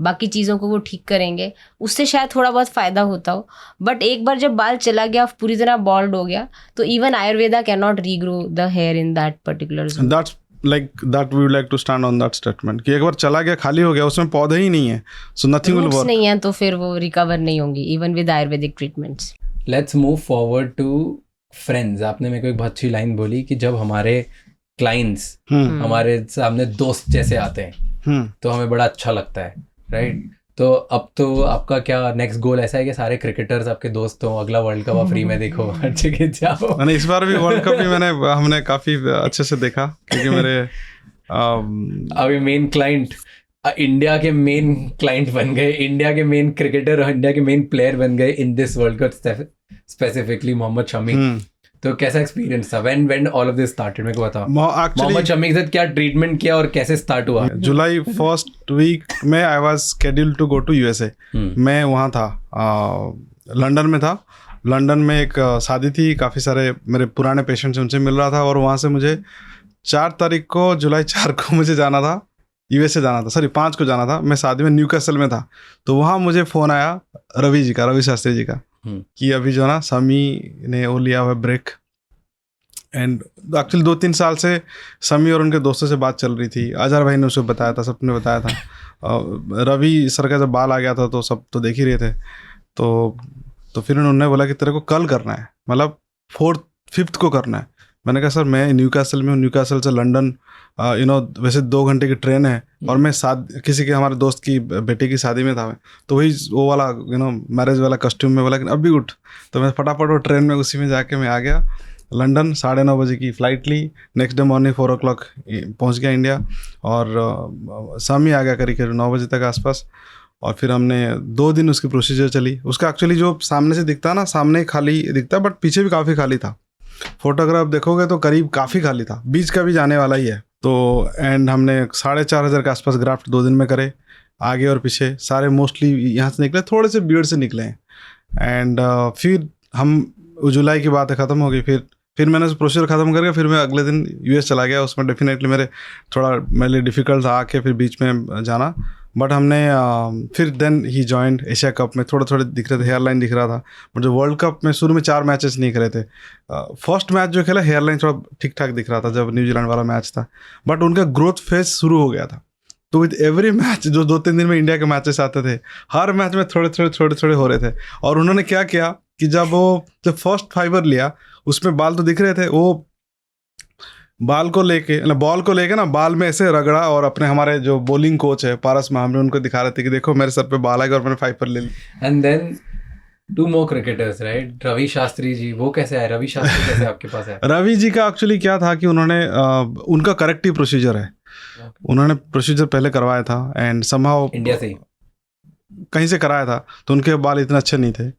Speaker 1: बाकी चीज़ों को वो ठीक करेंगे, उससे शायद थोड़ा बहुत फ़ायदा होता हो, बट एक बार जब बाल चला गया, पूरी तरह बॉल्ड हो गया, तो even Ayurveda cannot regrow the hair in that particular zone.
Speaker 3: That's like that we would like to stand on that statement कि एक बार चला गया, खाली हो गया, उसमें पौधे ही नहीं है, सो नथिंग विल वर्क।
Speaker 1: नहीं है तो फिर वो रिकवर नहीं होंगी even with Ayurvedic treatments.
Speaker 2: Let's move forward to friends. आपने मेरे को एक बहुत अच्छी लाइन बोली कि जब हमारे क्लाइंट्स हमारे सामने दोस्त जैसे आते हैं तो हमें बड़ा अच्छा लगता है, राइट? तो अब तो आपका क्या नेक्स्ट गोल ऐसा है कि सारे क्रिकेटर्स आपके दोस्त हो, अगला वर्ल्ड कप आप फ्री में देखो, हर जगह जाओ?
Speaker 3: मैंने इस बार भी वर्ल्ड कप भी हमने काफी अच्छे से देखा, क्योंकि मेरे
Speaker 2: अभी मेन क्लाइंट इंडिया के मेन क्लाइंट बन गए, इंडिया के मेन क्रिकेटर, इंडिया के मेन प्लेयर बन गए in this world cup, specifically Mohammed Shami. तो कैसा एक्सपीरियंस था when all of this started? मेरे को बताओ मोहम्मद शमी के साथ क्या ट्रीटमेंट किया और कैसे स्टार्ट हुआ?
Speaker 3: जुलाई फर्स्ट वीक में I was scheduled to go to USA. मैं वहाँ था, लंदन में था. लंदन में एक शादी थी, काफ़ी सारे मेरे पुराने पेशेंट्स उनसे मिल रहा था, और वहाँ से मुझे 4 तारीख को, जुलाई 4 को मुझे जाना था, यूएसए जाना था, सॉरी 5 को जाना था. मैं शादी में न्यूकासल में था, तो वहाँ मुझे फ़ोन आया रवि शास्त्री जी का कि अभी जो ना शमी ने वो लिया हुआ ब्रेक. एंड एक्चुअली 2-3 साल से शमी और उनके दोस्तों से बात चल रही थी. अजहर भाई ने उसे बताया था, सबने बताया था. रवि सर का जब बाल आ गया था तो सब तो देख ही रहे थे. तो फिर उन्होंने बोला कि तेरे को कल करना है, मतलब 4th-5th को करना है. मैंने कहा सर मैं न्यूकासल में हूँ, न्यूकासल से लंदन वैसे 2 घंटे की ट्रेन है, और मैं किसी के हमारे दोस्त की बेटे की शादी में था. तो वही वो वाला मैरिज वाला कस्ट्यूम में बोला कि अब भी उठ. तो मैं फटाफट वो ट्रेन में उसी में जाके मैं आ गया लंदन. 9:30 बजे की फ़्लाइट ली. नेक्स्ट डे मॉर्निंग 4 o'clock पहुँच गया इंडिया, और शाम ही आ गया करीब 9 बजे तक आसपास. और फिर हमने 2 दिन उसकी प्रोसीजर चली. उसका एक्चुअली जो सामने से दिखता ना, सामने खाली दिखता, बट पीछे भी काफ़ी खाली था. फोटोग्राफ देखोगे तो करीब काफ़ी खाली था, बीच का भी जाने वाला ही है. तो एंड हमने 4,500 के आसपास ग्राफ्ट 2 दिन में करे, आगे और पीछे सारे. मोस्टली यहाँ से निकले, थोड़े से बियर्ड से निकले हैं. एंड फिर हम जुलाई की बात ख़त्म हो गई. फिर मैंने प्रोसीजर ख़त्म करके फिर मैं अगले दिन यूएस चला गया. उसमें डेफिनेटली मेरे लिए डिफ़िकल्ट था आके फिर बीच में जाना. बट हमने फिर then he joined Asia cup में. थोड़े दिख रहे थे, हेयरलाइन दिख रहा था. बट जो वर्ल्ड कप में शुरू में 4 मैचेस नहीं करे थे. फर्स्ट मैच जो खेला हेयरलाइन थोड़ा ठीक ठाक दिख रहा था जब न्यूजीलैंड वाला मैच था. बट उनका ग्रोथ फेज शुरू हो गया था. तो विद एवरी मैच जो 2-3 दिन में इंडिया के मैचेस आते थे, हर मैच में थोड़े हो रहे थे. और उन्होंने क्या किया कि जब फर्स्ट फाइबर लिया, उसमें बाल तो दिख रहे थे, वो बॉल को लेके ना बाल में ऐसे रगड़ा, और अपने हमारे जो बॉलिंग कोच है पारस हमने उनको दिखा रहे थे कि देखो मेरे सर पे बाल आएगा, और मैंने फाइबर ले ली.
Speaker 2: And then 2 more cricketers, right? Ravi Shastri ji, वो कैसे आए? रवि शास्त्री कैसे आपके पास है?
Speaker 3: रवि जी का एक्चुअली क्या था कि उन्होंने उनका करेक्टिव प्रोसीजर है. उन्होंने प्रोसीजर पहले करवाया था, एंड समहाउ
Speaker 2: इंडिया से
Speaker 3: कहीं से कराया था. तो उनके बाल इतने अच्छे नहीं थे,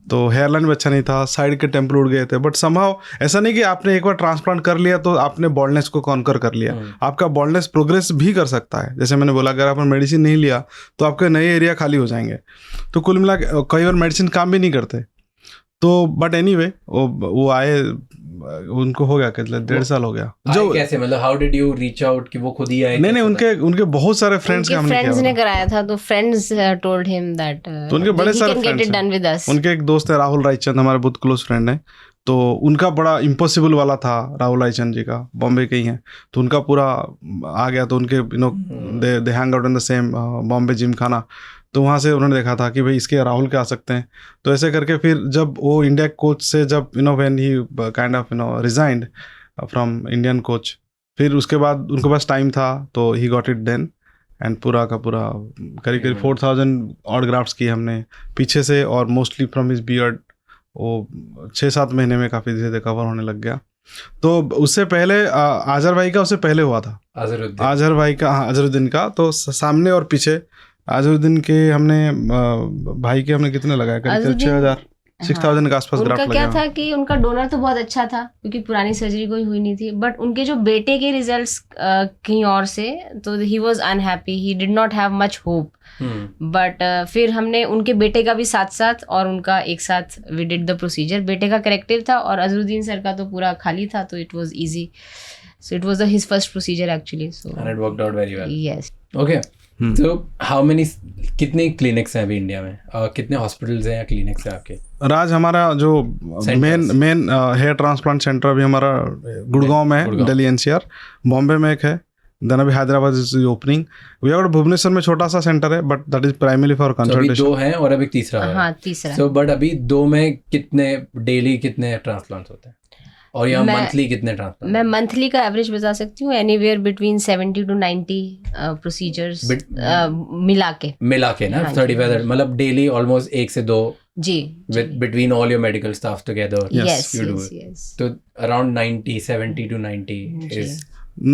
Speaker 3: तो हेयरलाइन भी अच्छा नहीं था, साइड के टेम्पल उड़ गए थे. बट समहाउ ऐसा नहीं कि आपने एक बार ट्रांसप्लांट कर लिया तो आपने बॉल्डनेस को कॉन्कर कर लिया. आपका बॉल्डनेस प्रोग्रेस भी कर सकता है. जैसे मैंने बोला, अगर आपने मेडिसिन नहीं लिया तो आपके नए एरिया खाली हो जाएंगे. तो कुल मिला के कई बार मेडिसिन काम भी नहीं करते. तो बट एनीवे वो आए, उनको हो गया कितना 1.5 साल हो गया.
Speaker 2: जो कैसे, मतलब how did you reach out कि वो खुद ही आए?
Speaker 3: नहीं, उनके बहुत सारे फ्रेंड्स का हमने किया.
Speaker 1: फ्रेंड्स ने कराया था, तो फ्रेंड्स टोल्ड हिम दैट
Speaker 3: तो उनके बड़े सारे फ्रेंड्स. उनके एक दोस्त है राहुल रायचंद, हमारे बहुत क्लोज फ्रेंड है. तो उनका बड़ा इम्पॉसिबल वाला था, राहुल रायचंद जी का, बॉम्बे के ही हैं. तो उनका पूरा आ गया. तो उनके दे hang out in the same Bombay gym खाना. तो वहाँ से उन्होंने देखा था कि भाई इसके राहुल के आ सकते हैं. तो ऐसे करके फिर जब वो इंडिया कोच से जब when he kind of resigned from Indian coach, फिर उसके बाद उनके पास टाइम था, तो he got it then. And पूरा का पूरा करीब 4,000 ऑड ग्राफ्ट्स किए हमने पीछे से, और मोस्टली फ्रॉम हिज बियर्ड. वो 6-7 महीने में काफ़ी धीरे धीरे कवर होने लग गया. तो उससे पहले आजहर भाई का उससे पहले हुआ था, आजहर भाई का, अजहरुद्दीन का. तो सामने और पीछे अजहरुद्दीन के हमने भाई के हमने कितने लगाए, करीब 6,000 के आसपास ग्राफ्ट
Speaker 1: लगे. क्या था कि उनका डोनर तो बहुत अच्छा था, क्योंकि पुरानी सर्जरी कोई हुई नहीं थी. बट उनके जो बेटे के रिजल्ट्स कहीं और से, तो he was unhappy, he did not have much hope. But फिर हमने उनके बेटे का भी साथ और उनका एक साथ वी डिड द प्रोसीजर. बेटे का करेक्टिव था और अजहरुद्दीन सर का तो पूरा खाली था, तो it was easy. So it was his first procedure actually. So
Speaker 2: and it worked out very well.
Speaker 1: Yes.
Speaker 2: Okay. तो हाउ मेनी, कितने क्लिनिक्स हैं अभी इंडिया में, कितने हॉस्पिटल्स हैं या क्लिनिक्स हैं आपके?
Speaker 3: राज, हमारा जो मेन हेयर ट्रांसप्लांट सेंटर अभी हमारा गुड़गांव में है, दिल्ली NCR. बॉम्बे में एक है, देन अभी Hyderabad is opening, we have Bhubaneswar में छोटा सा सेंटर है but that is primarily for
Speaker 2: तो अभी
Speaker 3: कंसल्टेशन।
Speaker 2: 2 हैं और अभी तीसरा है।
Speaker 1: हाँ तीसरा।
Speaker 2: सो बट अभी 2 में कितने डेली कितने ट्रांसप्लांट्स होते हैं और यहाँ मंथली कितने ट्रांसप्लांट?
Speaker 1: मैं मंथली का एवरेज बता सकती हूँ, एनीवेयर बिटवीन 70 to 90 प्रोसीजर्स मिला के
Speaker 2: ना।
Speaker 1: हाँ
Speaker 2: 35 मतलब डेली ऑलमोस्ट 1 से 2
Speaker 1: जी
Speaker 2: with between all your medical staff together.
Speaker 1: Yes
Speaker 2: you do
Speaker 1: yes.
Speaker 2: तो around 70 to 90
Speaker 1: जी।
Speaker 2: is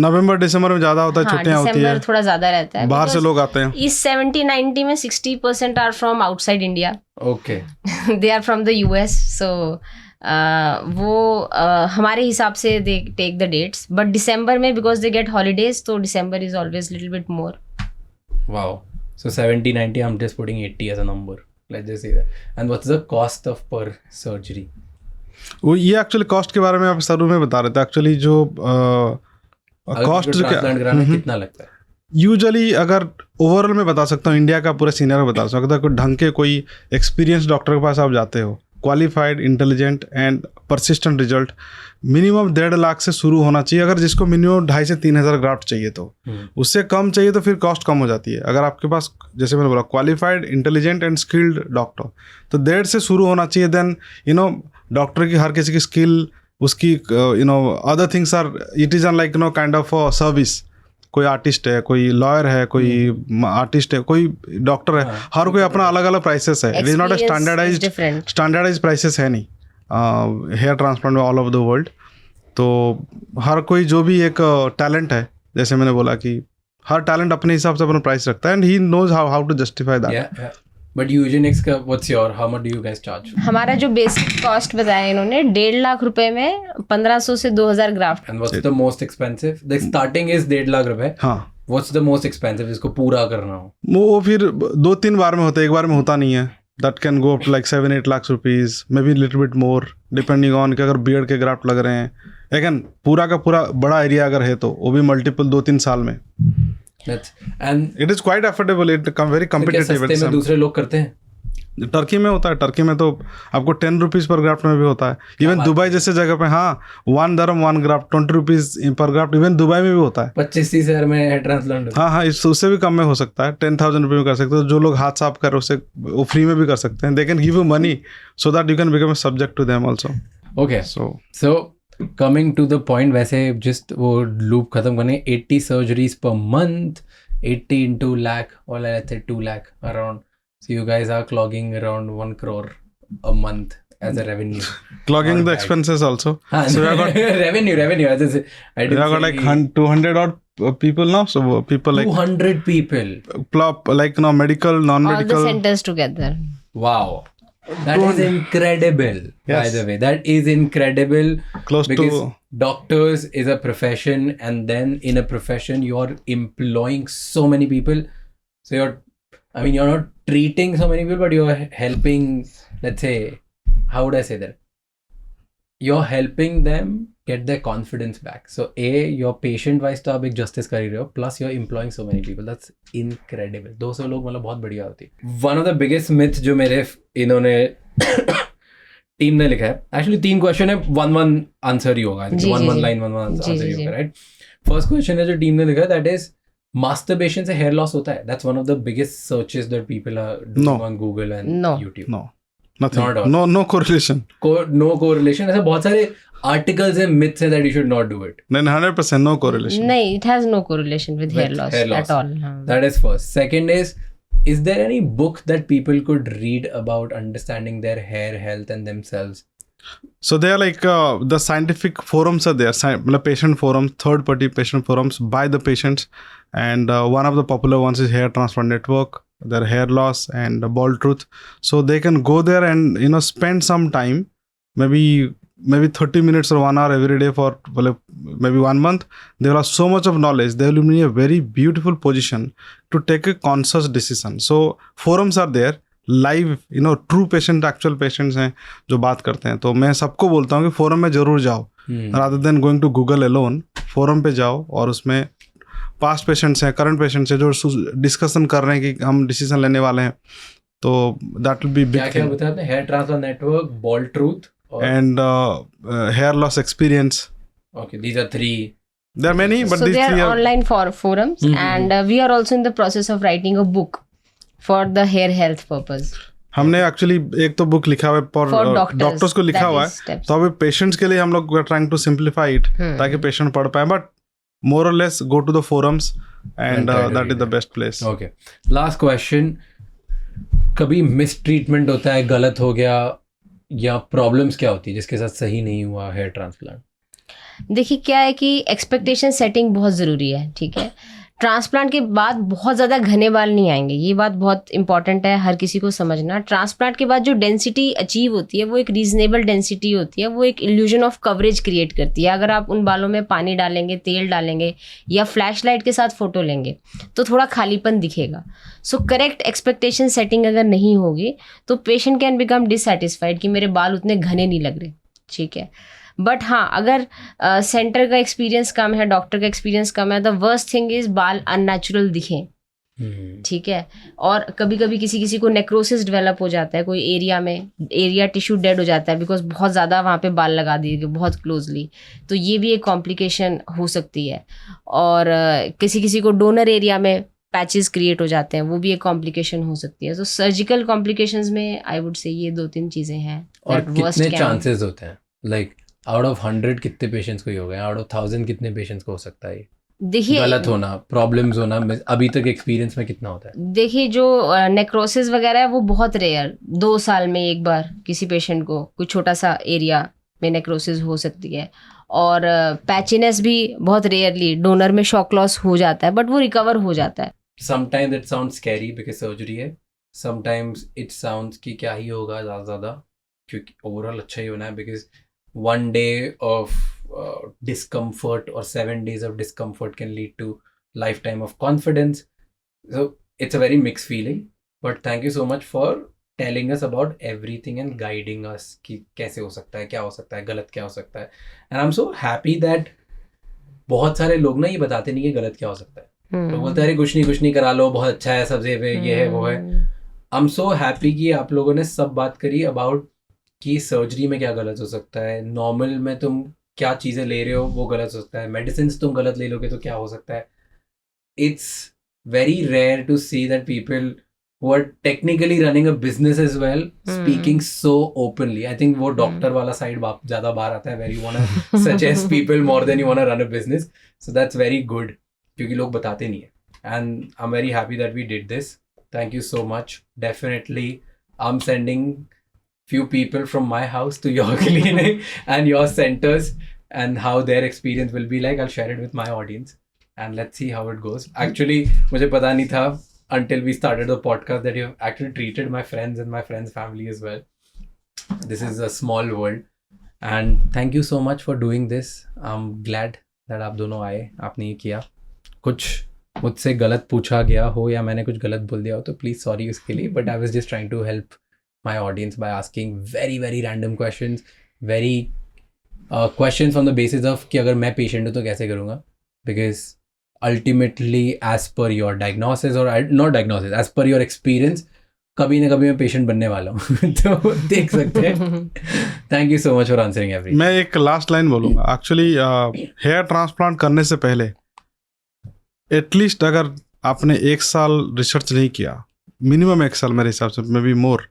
Speaker 3: नवंबर दिसंबर में ज्यादा होता है,
Speaker 1: हाँ,
Speaker 3: छुट्टियां होती है,
Speaker 1: दिसंबर थोड़ा ज्यादा रहता है,
Speaker 3: बाहर से लोग आते हैं।
Speaker 1: इस 70-90 में 60% are from outside India,
Speaker 2: okay.
Speaker 1: They are from the US, so वो हमारे हिसाब से they take the dates, but दिसंबर में बिकॉज दे गेट हॉलीडेज, तो December is always little bit more.
Speaker 2: Wow. So 70-90, I'm just putting 80 as a number. Let's just say that. And what's the cost of per surgery?
Speaker 3: वो ये actually cost के बारे में आप शुरू में बता रहे थे। एक्चुअली जो कॉस्ट
Speaker 2: ट्रांसप्लांट कराने कितना लगता है?
Speaker 3: यूजुअली अगर ओवरऑल मैं बता सकता हूँ, इंडिया का पूरा सीनियर बता सकता हूँ, ढंग के कोई एक्सपीरियंस डॉक्टर के पास आप जाते हो, qualified, intelligent and persistent result, minimum 1.5 lakh से शुरू होना चाहिए। अगर जिसको मिनिमम 2,500 से 3,000 ग्राफ्ट चाहिए तो उससे कम चाहिए तो फिर कॉस्ट कम हो जाती है। अगर आपके पास जैसे मैंने बोला qualified, intelligent and skilled doctor, तो 1.5 से शुरू होना चाहिए। देन डॉक्टर की हर किसी की स्किल, उसकी other things are, it is like kind of service. कोई आर्टिस्ट है, कोई लॉयर है, कोई आर्टिस्ट है, कोई डॉक्टर है, हर कोई अपना अलग अलग प्राइसेस है। It is not a standardise prices है नहीं हेयर ट्रांसप्लांट में ऑल ओवर द वर्ल्ड। तो हर कोई जो भी एक टैलेंट है, जैसे मैंने बोला कि हर टैलेंट अपने हिसाब से अपना प्राइस रखता है, and he knows how to justify that.
Speaker 2: But Eugenix का what's your, how much do you guys charge?
Speaker 1: हमारा जो बेसिक कॉस्ट बताया इन्होंने 1.5 लाख रुपए में 1500 से 2000 graft.
Speaker 2: And what's the most expensive? The starting is 1.5 lakh रुपए।
Speaker 3: हाँ।
Speaker 2: व्हाट्स द मोस्ट एक्सपेंसिव इसको पूरा करना हो?
Speaker 3: वो फिर 2-3 बार में होता है, एक बार में होता नहीं है। That can go up to like 7-8 lakh rupees, maybe little bit more depending on कि अगर बियर्ड के ग्राफ्ट लग रहे हैं। लेकिन पूरा का पूरा बड़ा एरिया अगर है तो वो भी मल्टीपल 2-3 साल में।
Speaker 2: And
Speaker 3: it is quite affordable, it very competitive.
Speaker 2: सस्ते में दूसरे लोग करते हैं?
Speaker 3: टर्की में होता है, टर्की में तो आपको 10 रुपीज़ पर ग्राफ्ट में भी होता है। इवन दुबई जैसे जगह पे, हाँ, 1 dirham 1 ग्राफ्ट 20 रुपीज़ पर ग्राफ्ट, इवन दुबई में भी होता है।
Speaker 2: 25-30 हज़ार में हेयर ट्रांसप्लांट?
Speaker 3: हाँ, उससे भी कम में हो सकता है, 10,000 रुपये में कर सकते हो। जो लोग हाथ साफ कर उससे वो फ्री में भी कर सकते हैं। They can give you money so that you can become a subject to them also.
Speaker 2: Okay, so coming to the point, वैसे जस्ट वो लूप खत्म करने, 80 surgeries per month, 80 into lakh, or let's say 2 lakh around. So you guys are clogging around 1 crore a month as a revenue.
Speaker 3: Clogging the expenses also.
Speaker 2: So we got revenue. As I say, I didn't.
Speaker 3: We have got like 200 odd people now. So people like
Speaker 2: 200 people.
Speaker 3: Like medical, non-medical.
Speaker 1: All the centers together.
Speaker 2: Wow. That is incredible.
Speaker 3: Yes.
Speaker 2: By the way, that is incredible.
Speaker 3: Close
Speaker 2: because
Speaker 3: to
Speaker 2: doctors is a profession, and then in a profession you're employing so many people. So you're not treating so many people, but you're helping, let's say, how would I say that? You're helping them get their confidence back. So your patient wise तो आप एक justice कर ही रहे हो, plus you're employing so many people. That's incredible. 200 लोग मतलब बहुत बढ़िया होती है। One of the biggest myths जो मेरे इन्होंने टीम ने लिखा है, actually 3 क्वेश्चन है, 1 आंसर ही होगा, 1 लाइन 1 आंसर ही होगा, राइट? फर्स्ट क्वेश्चन है जो टीम ने लिखा है, दैट इज masturbation से hair loss होता है? That's one of the biggest searches that people are doing on Google and YouTube.
Speaker 3: No, nothing.
Speaker 2: Not at all.
Speaker 3: No correlation.
Speaker 2: No correlation. ऐसे बहुत सारे articles and myths हैं that you should not do it.
Speaker 3: Then 100% no correlation.
Speaker 1: नहीं, it has no correlation with hair loss at all.
Speaker 2: That is first. Second is there any book that people could read about understanding their hair health and themselves?
Speaker 3: So they are like the scientific forums are there, patient forums, third-party patient forums by the patients, and one of the popular ones is Hair Transplant Network, their hair loss and Bald Truth. So they can go there and spend some time, maybe 30 minutes or 1 hour every day for maybe 1 month. They will have so much of knowledge. They will be in a very beautiful position to take a conscious decision. So forums are there. Live true patient, actual patients हैं जो बात करते हैं। तो मैं सबको बोलता हूँ कि फोरम में जरूर जाओ, rather than going to Google alone. Forum पे जाओ और उसमें पास्ट पेशेंट्स हैं, करंट पेशेंट्स हैं जो डिस्कशन कर रहे हैं कि हम डिसीजन लेने वाले हैं। तो दैट विल बी बिग।
Speaker 2: क्या बताया आपने? Hair transplant network, bold truth and
Speaker 3: hair loss experience.
Speaker 2: Okay, these are 3
Speaker 3: There are many, but
Speaker 1: So
Speaker 3: these
Speaker 1: they
Speaker 3: three
Speaker 1: are
Speaker 3: are
Speaker 1: online forums, and we are also in the process of writing a book for the hair health purpose.
Speaker 3: हमने actually एक तो book लिखा हुआ है
Speaker 1: For
Speaker 3: पर
Speaker 1: doctors,
Speaker 3: doctors को लिखा
Speaker 1: that
Speaker 3: हुआ
Speaker 1: is
Speaker 3: है,
Speaker 1: steps.
Speaker 3: तो अभी पेशेंट्स के लिए हम लोग ट्राइंग टू सिंप्लीफाई इट ताकि पेशेंट पढ़ पाए, but more or less go to the forums and
Speaker 2: try to
Speaker 3: that
Speaker 2: read
Speaker 3: is the
Speaker 2: it.
Speaker 3: Best place.
Speaker 2: Okay, last question. कभी मिस ट्रीटमेंट होता है, गलत हो गया, या प्रॉब्लम्स क्या होती है जिसके साथ सही नहीं हुआ हेयर ट्रांसप्लांट?
Speaker 1: देखिए क्या है कि एक्सपेक्टेशन सेटिंग बहुत ज़रूरी है, ठीक है. ट्रांसप्लांट के बाद बहुत ज़्यादा घने बाल नहीं आएंगे, ये बात बहुत इंपॉर्टेंट है हर किसी को समझना. ट्रांसप्लांट के बाद जो डेंसिटी अचीव होती है वो एक रीजनेबल डेंसिटी होती है, वो एक इल्यूजन ऑफ कवरेज क्रिएट करती है. अगर आप उन बालों में पानी डालेंगे, तेल डालेंगे या फ्लैश लाइट के साथ फ़ोटो लेंगे तो थोड़ा खालीपन दिखेगा. सो करेक्ट एक्सपेक्टेशन सेटिंग अगर नहीं होगी तो पेशेंट कैन बिकम डिससेटिस्फाइड कि मेरे बाल उतने घने नहीं लग रहे, ठीक है. बट हाँ, अगर सेंटर का एक्सपीरियंस कम है, डॉक्टर का एक्सपीरियंस कम है, द वर्स्ट थिंग इज बाल अननेचुरल दिखें, ठीक है. और कभी कभी किसी किसी को नेक्रोसिस डेवलप हो जाता है, कोई एरिया टिश्यू डेड हो जाता है बिकॉज बहुत ज़्यादा वहाँ पे बाल लगा दिए बहुत क्लोजली, तो ये भी एक कॉम्प्लिकेशन हो सकती है. और किसी किसी को डोनर एरिया में पैचेस क्रिएट हो जाते हैं, वो भी एक कॉम्प्लिकेशन हो सकती है. तो सर्जिकल कॉम्प्लिकेशंस में आई वुड से ये 2-3 चीज़ें हैं.
Speaker 2: और कितने चांसेस होते हैं, लाइक आउट ऑफ 100 कितने पेशेंट्स को ही हो गए, आउट ऑफ 1000 कितने पेशेंट्स को हो सकता है
Speaker 1: देखिए
Speaker 2: गलत होना, प्रॉब्लम्स होना, अभी तक एक्सपीरियंस में कितना होता है?
Speaker 1: देखिए जो नेक्रोसिस वगैरह है वो बहुत रेयर, 2 साल में एक बार किसी पेशेंट को कोई छोटा सा एरिया में नेक्रोसिस हो सकती है. और पैचिनेस भी बहुत रेयरली, डोनर में शॉक लॉस हो जाता है बट वो रिकवर हो जाता है.
Speaker 2: Sometimes it sounds scary because surgery है, समटाइम्स इट साउंड्स कि क्या ही होगा ज़्यादा, क्योंकि ओवरऑल अच्छा ही होना है. Because one day of discomfort or 7 days of discomfort can lead to lifetime of confidence. So it's a very mixed feeling, but thank you so much for telling us about everything and guiding us कि कैसे हो सकता है, क्या हो सकता है, गलत क्या हो सकता है. And I'm so happy that बहुत सारे लोग ना ये बताते नहीं कि गलत क्या हो सकता है. लोग बोलते हैं अरे कुछ नहीं करा लो, बहुत अच्छा है, सब पे ये है वो है. I'm so happy कि आप लोगों ने सब बात करी about कि सर्जरी में क्या गलत हो सकता है, नॉर्मल में तुम क्या चीज़ें ले रहे हो वो गलत हो सकता है, मेडिसिन तुम गलत ले लोगे तो क्या हो सकता है. It's very rare to see that people who are technically running a business as well speaking so openly. I think वो डॉक्टर वाला साइड ज़्यादा बाहर आता है, where you want to suggest people more than you want to run a business. So that's very good, क्योंकि लोग बताते नहीं है. And I am very happy that we did this. Thank you so much. Definitely I am sending few people from my house to your clinic and your centers, and how their experience will be like. I'll share it with my audience and let's see how it goes. Actually मुझे पता नहीं था until we started the podcast that you have actually treated my friends and my friends' family as well. This is a small world and thank you so much for doing this. I'm glad that आप दोनों आए, आपने ये किया. कुछ मुझसे गलत पूछा गया हो या मैंने कुछ गलत बोल दिया हो तो प्लीज़ सॉरी उसके लिए, but I was just trying to help my audience by asking very random questions, very questions on the basis of कि अगर मैं patient हूँ तो कैसे करूँगा, because ultimately as per your diagnosis or not diagnosis, as per your experience कभी ना कभी मैं patient बनने वाला हूँ. तो देख सकते हैं. Thank you so much for answering everything.
Speaker 3: मैं एक लास्ट लाइन बोलूँगा. एक्चुअली हेयर ट्रांसप्लांट करने से पहले एटलीस्ट अगर आपने 1 साल रिसर्च नहीं किया, मिनिमम 1 साल मेरे हिसाब से, मे बी मोर,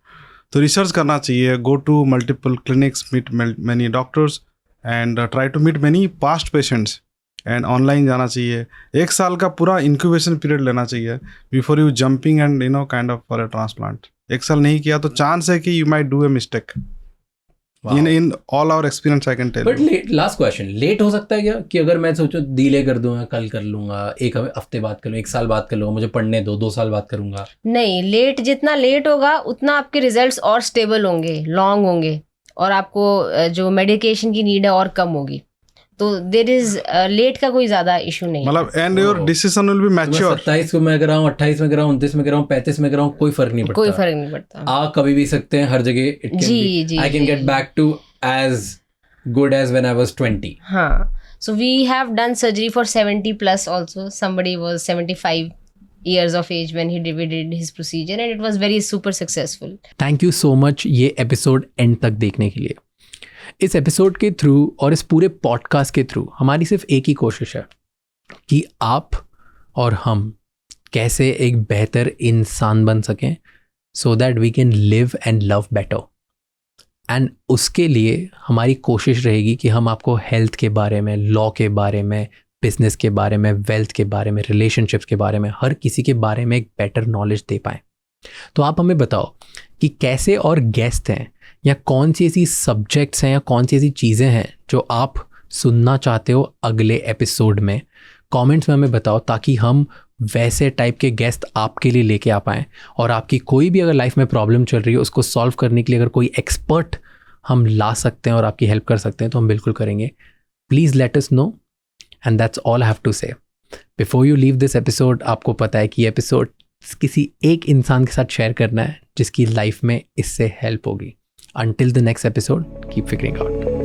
Speaker 3: तो रिसर्च करना चाहिए. Go to multiple clinics, meet many doctors and try to meet many past patients, and online जाना चाहिए. 1 साल का पूरा इंक्यूबेशन पीरियड लेना चाहिए before you jumping and kind of for a transplant. 1 साल नहीं किया तो चांस है कि you might do a mistake. In all our experience I can tell.
Speaker 2: But last question, late हो सकता है क्या कि अगर मैं सोचूं डिले कर दूंगा, कल कर लूंगा, 1 हफ्ते बाद कर लूंगा, 1 साल बाद कर लूंगा, मुझे पढ़ने दो, 2 साल बाद करूंगा?
Speaker 1: नहीं, लेट जितना लेट होगा उतना आपके रिजल्ट्स और स्टेबल होंगे, लॉन्ग होंगे, और आपको जो मेडिकेशन की नीड है और कम होगी. तो देयर इज लेट का कोई ज्यादा इशू नहीं,
Speaker 3: मतलब and your decision will be mature.
Speaker 2: 27 को मैं कराऊं, 28 में कराऊं, 29 में कराऊं, 35 में कराऊं, कोई फर्क नहीं पड़ता.
Speaker 1: कोई फर्क नहीं पड़ता.
Speaker 2: आप कभी भी सकते हैं, हर जगह.
Speaker 1: जी.
Speaker 2: I can get back to as good as when I was 20.
Speaker 1: हाँ. So we have done surgery for 70 plus also. Somebody was 75 years of age when we did his procedure and it was very super successful.
Speaker 2: Thank you so much ये episode and तक देखने के लिए. इस episode के through और इस पूरे पॉडकास्ट के थ्रू हमारी सिर्फ एक ही कोशिश है कि आप और हम कैसे एक बेहतर इंसान बन सकें so that we can live and love better. And उसके लिए हमारी कोशिश रहेगी कि हम आपको हेल्थ के बारे में, लॉ के बारे में, बिजनेस के बारे में, वेल्थ के बारे में, रिलेशनशिप्स के बारे में, हर किसी के बारे में एक बेटर नॉलेज दे पाएँ। तो आप हमें बताओ कि कैसे और गेस्ट हैं या कौन सी ऐसी सब्जेक्ट्स हैं या कौन सी ऐसी चीज़ें हैं जो आप सुनना चाहते हो अगले एपिसोड में। कमेंट्स में हमें बताओ ताकि हम वैसे टाइप के गेस्ट आपके लिए लेके आ पाएँ। और आपकी कोई भी अगर लाइफ में प्रॉब्लम चल रही है उसको सॉल्व करने के लिए अगर कोई एक्सपर्ट हम ला सकते हैं और आपकी हेल्प कर सकते हैं तो हम बिल्कुल करेंगे। Please let us know and that's all I have to say. Before you leave this episode, आपको पता है कि एपिसोड किसी एक इंसान के साथ शेयर करना है जिसकी लाइफ में इससे हेल्प होगी। Until the next episode, keep figuring out.